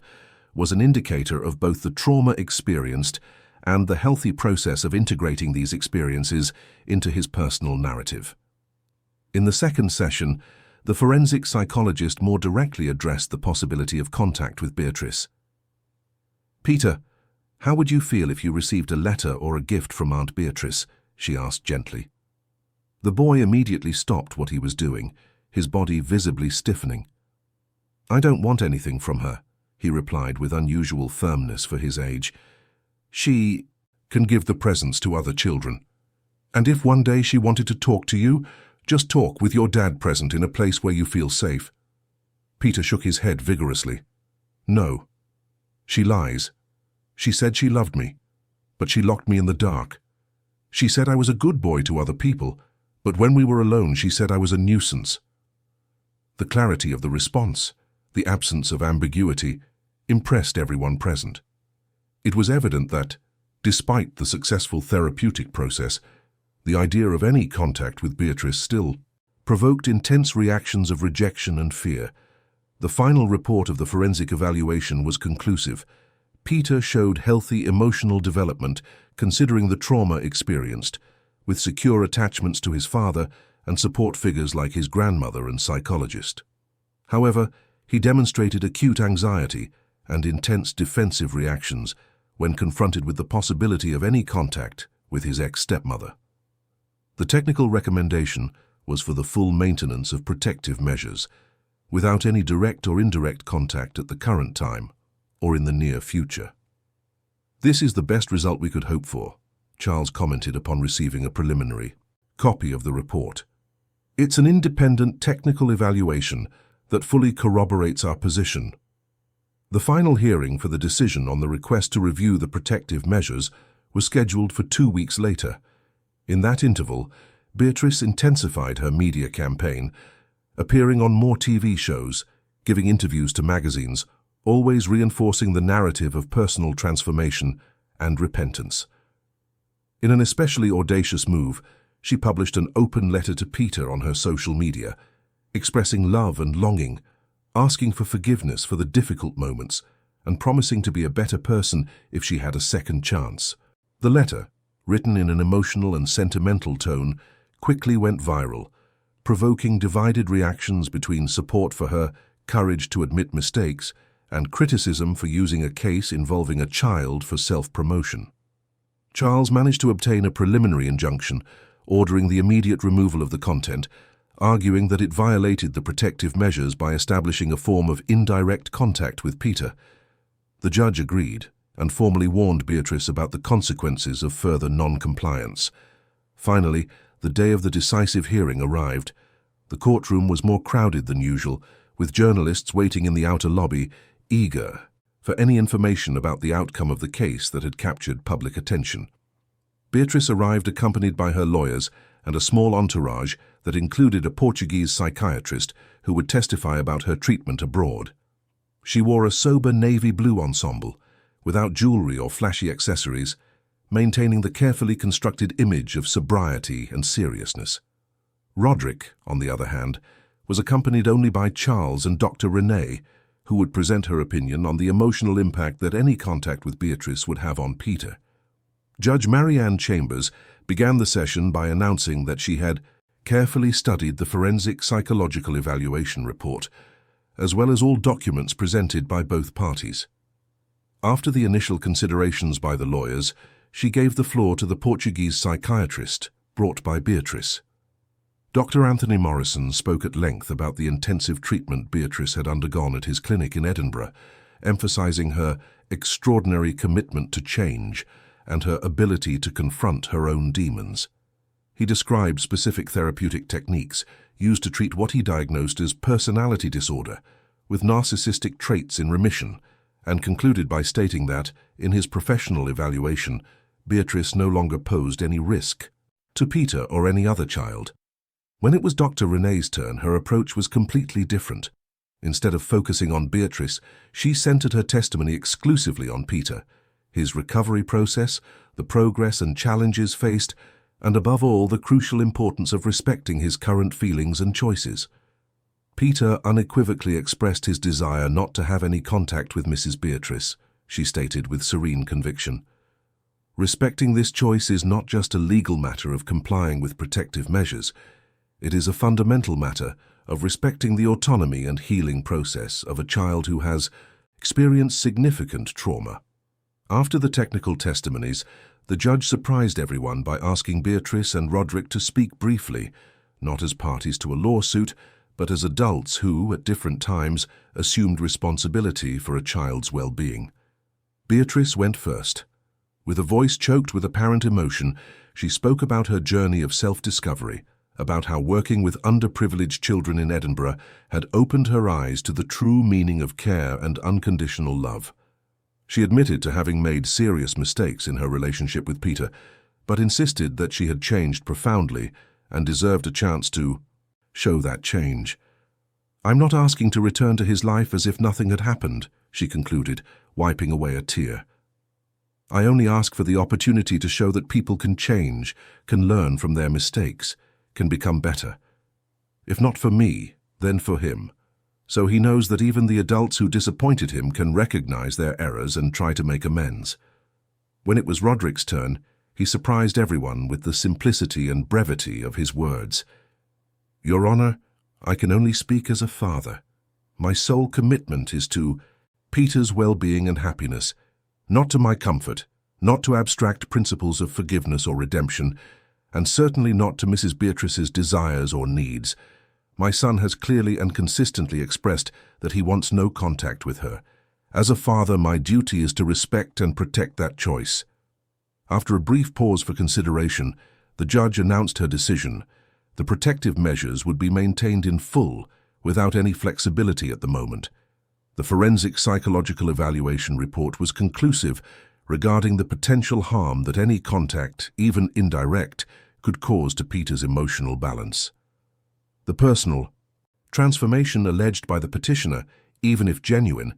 was an indicator of both the trauma experienced and the healthy process of integrating these experiences into his personal narrative. In the second session, the forensic psychologist more directly addressed the possibility of contact with Beatrice. "Peter, how would you feel if you received a letter or a gift from Aunt Beatrice?" she asked gently. The boy immediately stopped what he was doing, his body visibly stiffening. "I don't want anything from her," he replied with unusual firmness for his age. "She can give the presents to other children. And if one day she wanted to talk to you, just talk with your dad present in a place where you feel safe." Peter shook his head vigorously. "No. She lies. She said she loved me, but she locked me in the dark. She said I was a good boy to other people, but when we were alone she said I was a nuisance." The clarity of the response, the absence of ambiguity, impressed everyone present. It was evident that, despite the successful therapeutic process, the idea of any contact with Beatrice still provoked intense reactions of rejection and fear. The final report of the forensic evaluation was conclusive. Peter showed healthy emotional development considering the trauma experienced, with secure attachments to his father and support figures like his grandmother and psychologist. However, he demonstrated acute anxiety and intense defensive reactions when confronted with the possibility of any contact with his ex-stepmother. The technical recommendation was for the full maintenance of protective measures, without any direct or indirect contact at the current time or in the near future. "This is the best result we could hope for," Charles commented upon receiving a preliminary copy of the report. "It's an independent technical evaluation that fully corroborates our position." The final hearing for the decision on the request to review the protective measures was scheduled for 2 weeks later. In that interval, Beatrice intensified her media campaign, appearing on more TV shows, giving interviews to magazines, always reinforcing the narrative of personal transformation and repentance. In an especially audacious move, she published an open letter to Peter on her social media, expressing love and longing, asking for forgiveness for the difficult moments, and promising to be a better person if she had a second chance. The letter, written in an emotional and sentimental tone, quickly went viral, provoking divided reactions between support for her courage to admit mistakes and criticism for using a case involving a child for self-promotion. Charles managed to obtain a preliminary injunction, ordering the immediate removal of the content, arguing that it violated the protective measures by establishing a form of indirect contact with Peter. The judge agreed and formally warned Beatrice about the consequences of further non-compliance. Finally, the day of the decisive hearing arrived. The courtroom was more crowded than usual, with journalists waiting in the outer lobby, eager for any information about the outcome of the case that had captured public attention. Beatrice arrived accompanied by her lawyers and a small entourage that included a Portuguese psychiatrist who would testify about her treatment abroad. She wore a sober navy blue ensemble, without jewelry or flashy accessories, maintaining the carefully constructed image of sobriety and seriousness. Roderick, on the other hand, was accompanied only by Charles and Dr. Renee, who would present her opinion on the emotional impact that any contact with Beatrice would have on Peter. Judge Marianne Chambers began the session by announcing that she had carefully studied the forensic psychological evaluation report, as well as all documents presented by both parties. After the initial considerations by the lawyers, she gave the floor to the Portuguese psychiatrist, brought by Beatrice. Dr. Anthony Morrison spoke at length about the intensive treatment Beatrice had undergone at his clinic in Edinburgh, emphasizing her extraordinary commitment to change and her ability to confront her own demons. He described specific therapeutic techniques used to treat what he diagnosed as personality disorder, with narcissistic traits in remission, and concluded by stating that, in his professional evaluation, Beatrice no longer posed any risk to Peter or any other child. When it was Dr. Renee's turn, her approach was completely different. Instead of focusing on Beatrice, she centered her testimony exclusively on Peter, his recovery process, the progress and challenges faced, and above all, the crucial importance of respecting his current feelings and choices. Peter unequivocally expressed his desire not to have any contact with Mrs. Beatrice, she stated with serene conviction. Respecting this choice is not just a legal matter of complying with protective measures. It is a fundamental matter of respecting the autonomy and healing process of a child who has experienced significant trauma. After the technical testimonies, the judge surprised everyone by asking Beatrice and Roderick to speak briefly, not as parties to a lawsuit, but as adults who, at different times, assumed responsibility for a child's well-being. Beatrice went first. With a voice choked with apparent emotion, she spoke about her journey of self-discovery, about how working with underprivileged children in Edinburgh had opened her eyes to the true meaning of care and unconditional love. She admitted to having made serious mistakes in her relationship with Peter, but insisted that she had changed profoundly and deserved a chance to show that change. "I'm not asking to return to his life as if nothing had happened," she concluded, wiping away a tear. "I only ask for the opportunity to show that people can change, can learn from their mistakes, can become better. If not for me, then for him. So he knows that even the adults who disappointed him can recognize their errors and try to make amends." When it was Roderick's turn, he surprised everyone with the simplicity and brevity of his words. "Your Honor, I can only speak as a father. My sole commitment is to Peter's well-being and happiness, not to my comfort, not to abstract principles of forgiveness or redemption, and certainly not to Mrs. Beatrice's desires or needs. My son has clearly and consistently expressed that he wants no contact with her. As a father, my duty is to respect and protect that choice." After a brief pause for consideration, the judge announced her decision. The protective measures would be maintained in full, without any flexibility at the moment. The forensic psychological evaluation report was conclusive regarding the potential harm that any contact, even indirect, could cause to Peter's emotional balance. The personal transformation alleged by the petitioner, even if genuine,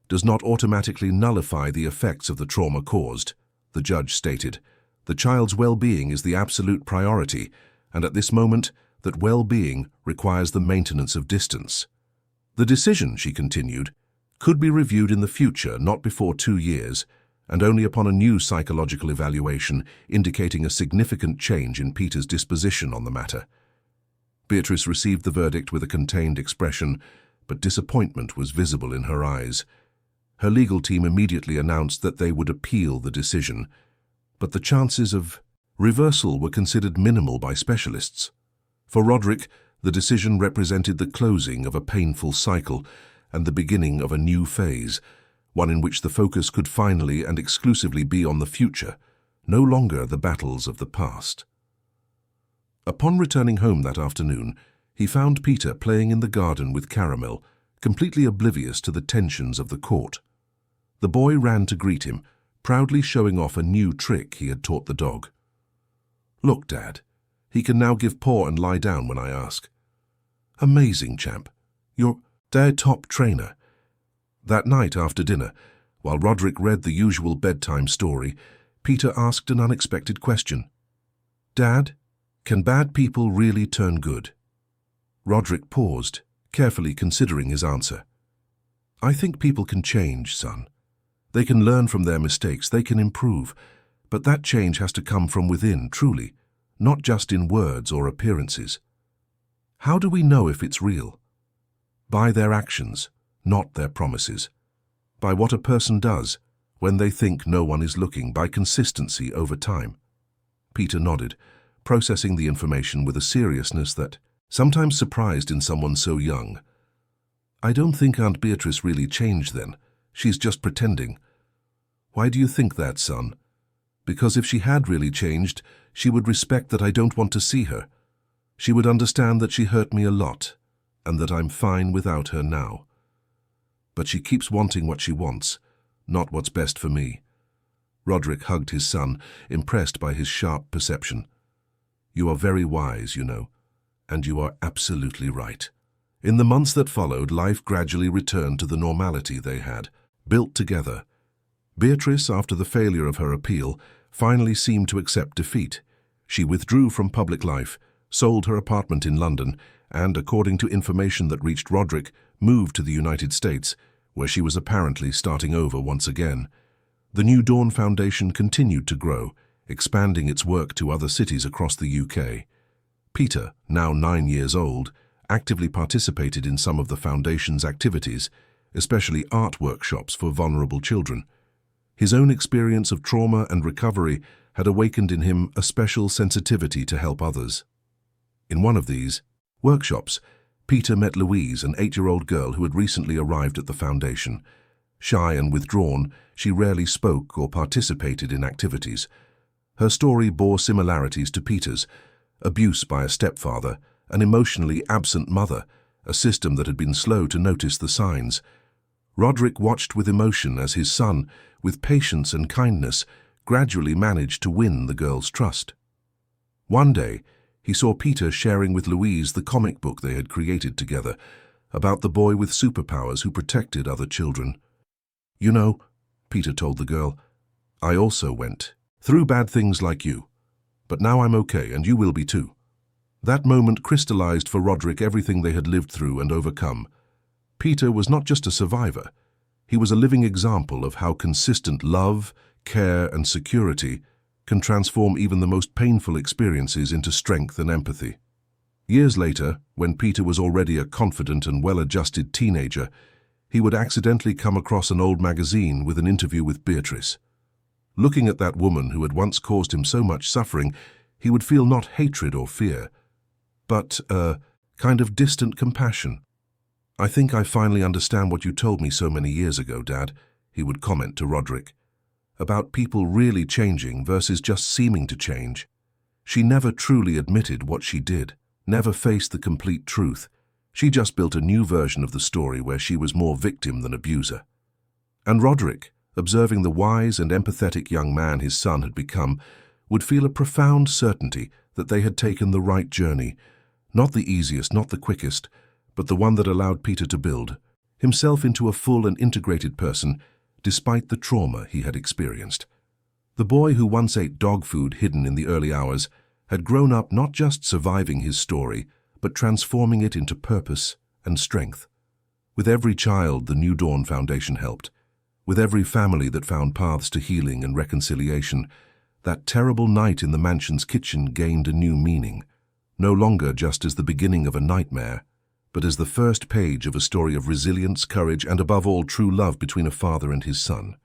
does not automatically nullify the effects of the trauma caused, the judge stated. The child's well-being is the absolute priority, and at this moment, that well-being requires the maintenance of distance. The decision, she continued, could be reviewed in the future, not before 2 years, and only upon a new psychological evaluation indicating a significant change in Peter's disposition on the matter. Beatrice received the verdict with a contained expression, but disappointment was visible in her eyes. Her legal team immediately announced that they would appeal the decision, but the chances of reversal were considered minimal by specialists. For Roderick, the decision represented the closing of a painful cycle and the beginning of a new phase, one in which the focus could finally and exclusively be on the future, no longer the battles of the past. Upon returning home that afternoon, he found Peter playing in the garden with Caramel, completely oblivious to the tensions of the court. The boy ran to greet him, proudly showing off a new trick he had taught the dog. "Look, Dad, he can now give paw and lie down when I ask." "Amazing, champ. You're their top trainer." That night after dinner, while Roderick read the usual bedtime story, Peter asked an unexpected question. "Dad, can bad people really turn good?" Roderick paused, carefully considering his answer. "I think people can change, son. They can learn from their mistakes, they can improve, but that change has to come from within, truly, not just in words or appearances. How do we know if it's real? By their actions, not their promises. By what a person does when they think no one is looking, by consistency over time." Peter nodded, processing the information with a seriousness that sometimes surprised in someone so young. "I don't think Aunt Beatrice really changed then. She's just pretending." "Why do you think that, son?" "Because if she had really changed, she would respect that I don't want to see her. She would understand that she hurt me a lot, and that I'm fine without her now. But she keeps wanting what she wants, not what's best for me." Roderick hugged his son, impressed by his sharp perception. "You are very wise, you know, and you are absolutely right." In the months that followed, life gradually returned to the normality they had built together. Beatrice, after the failure of her appeal, finally seemed to accept defeat. She withdrew from public life, sold her apartment in London, and, according to information that reached Roderick, moved to the United States, where she was apparently starting over once again. The New Dawn Foundation continued to grow, expanding its work to other cities across the UK. Peter, now 9 years old, actively participated in some of the Foundation's activities, especially art workshops for vulnerable children. His own experience of trauma and recovery had awakened in him a special sensitivity to help others. In one of these workshops, Peter met Louise, an 8-year-old girl who had recently arrived at the Foundation. Shy and withdrawn, she rarely spoke or participated in activities. Her story bore similarities to Peter's: abuse by a stepfather, an emotionally absent mother, a system that had been slow to notice the signs. Roderick watched with emotion as his son, with patience and kindness, gradually managed to win the girl's trust. One day, he saw Peter sharing with Louise the comic book they had created together, about the boy with superpowers who protected other children. "You know," Peter told the girl, "I also went through bad things like you. But now I'm okay, and you will be too." That moment crystallized for Roderick everything they had lived through and overcome. Peter was not just a survivor. He was a living example of how consistent love, care, and security can transform even the most painful experiences into strength and empathy. Years later, when Peter was already a confident and well-adjusted teenager, he would accidentally come across an old magazine with an interview with Beatrice. Looking at that woman who had once caused him so much suffering, he would feel not hatred or fear, but a kind of distant compassion. "I think I finally understand what you told me so many years ago, Dad," he would comment to Roderick, about people really changing versus just seeming to change. She never truly admitted what she did, never faced the complete truth. She just built a new version of the story where she was more victim than abuser. And Roderick, observing the wise and empathetic young man his son had become, would feel a profound certainty that they had taken the right journey, not the easiest, not the quickest, but the one that allowed Peter to build himself into a full and integrated person, despite the trauma he had experienced. The boy who once ate dog food hidden in the early hours had grown up not just surviving his story, but transforming it into purpose and strength. With every child the New Dawn Foundation helped, with every family that found paths to healing and reconciliation, that terrible night in the mansion's kitchen gained a new meaning, no longer just as the beginning of a nightmare, but as the first page of a story of resilience, courage, and above all, true love between a father and his son.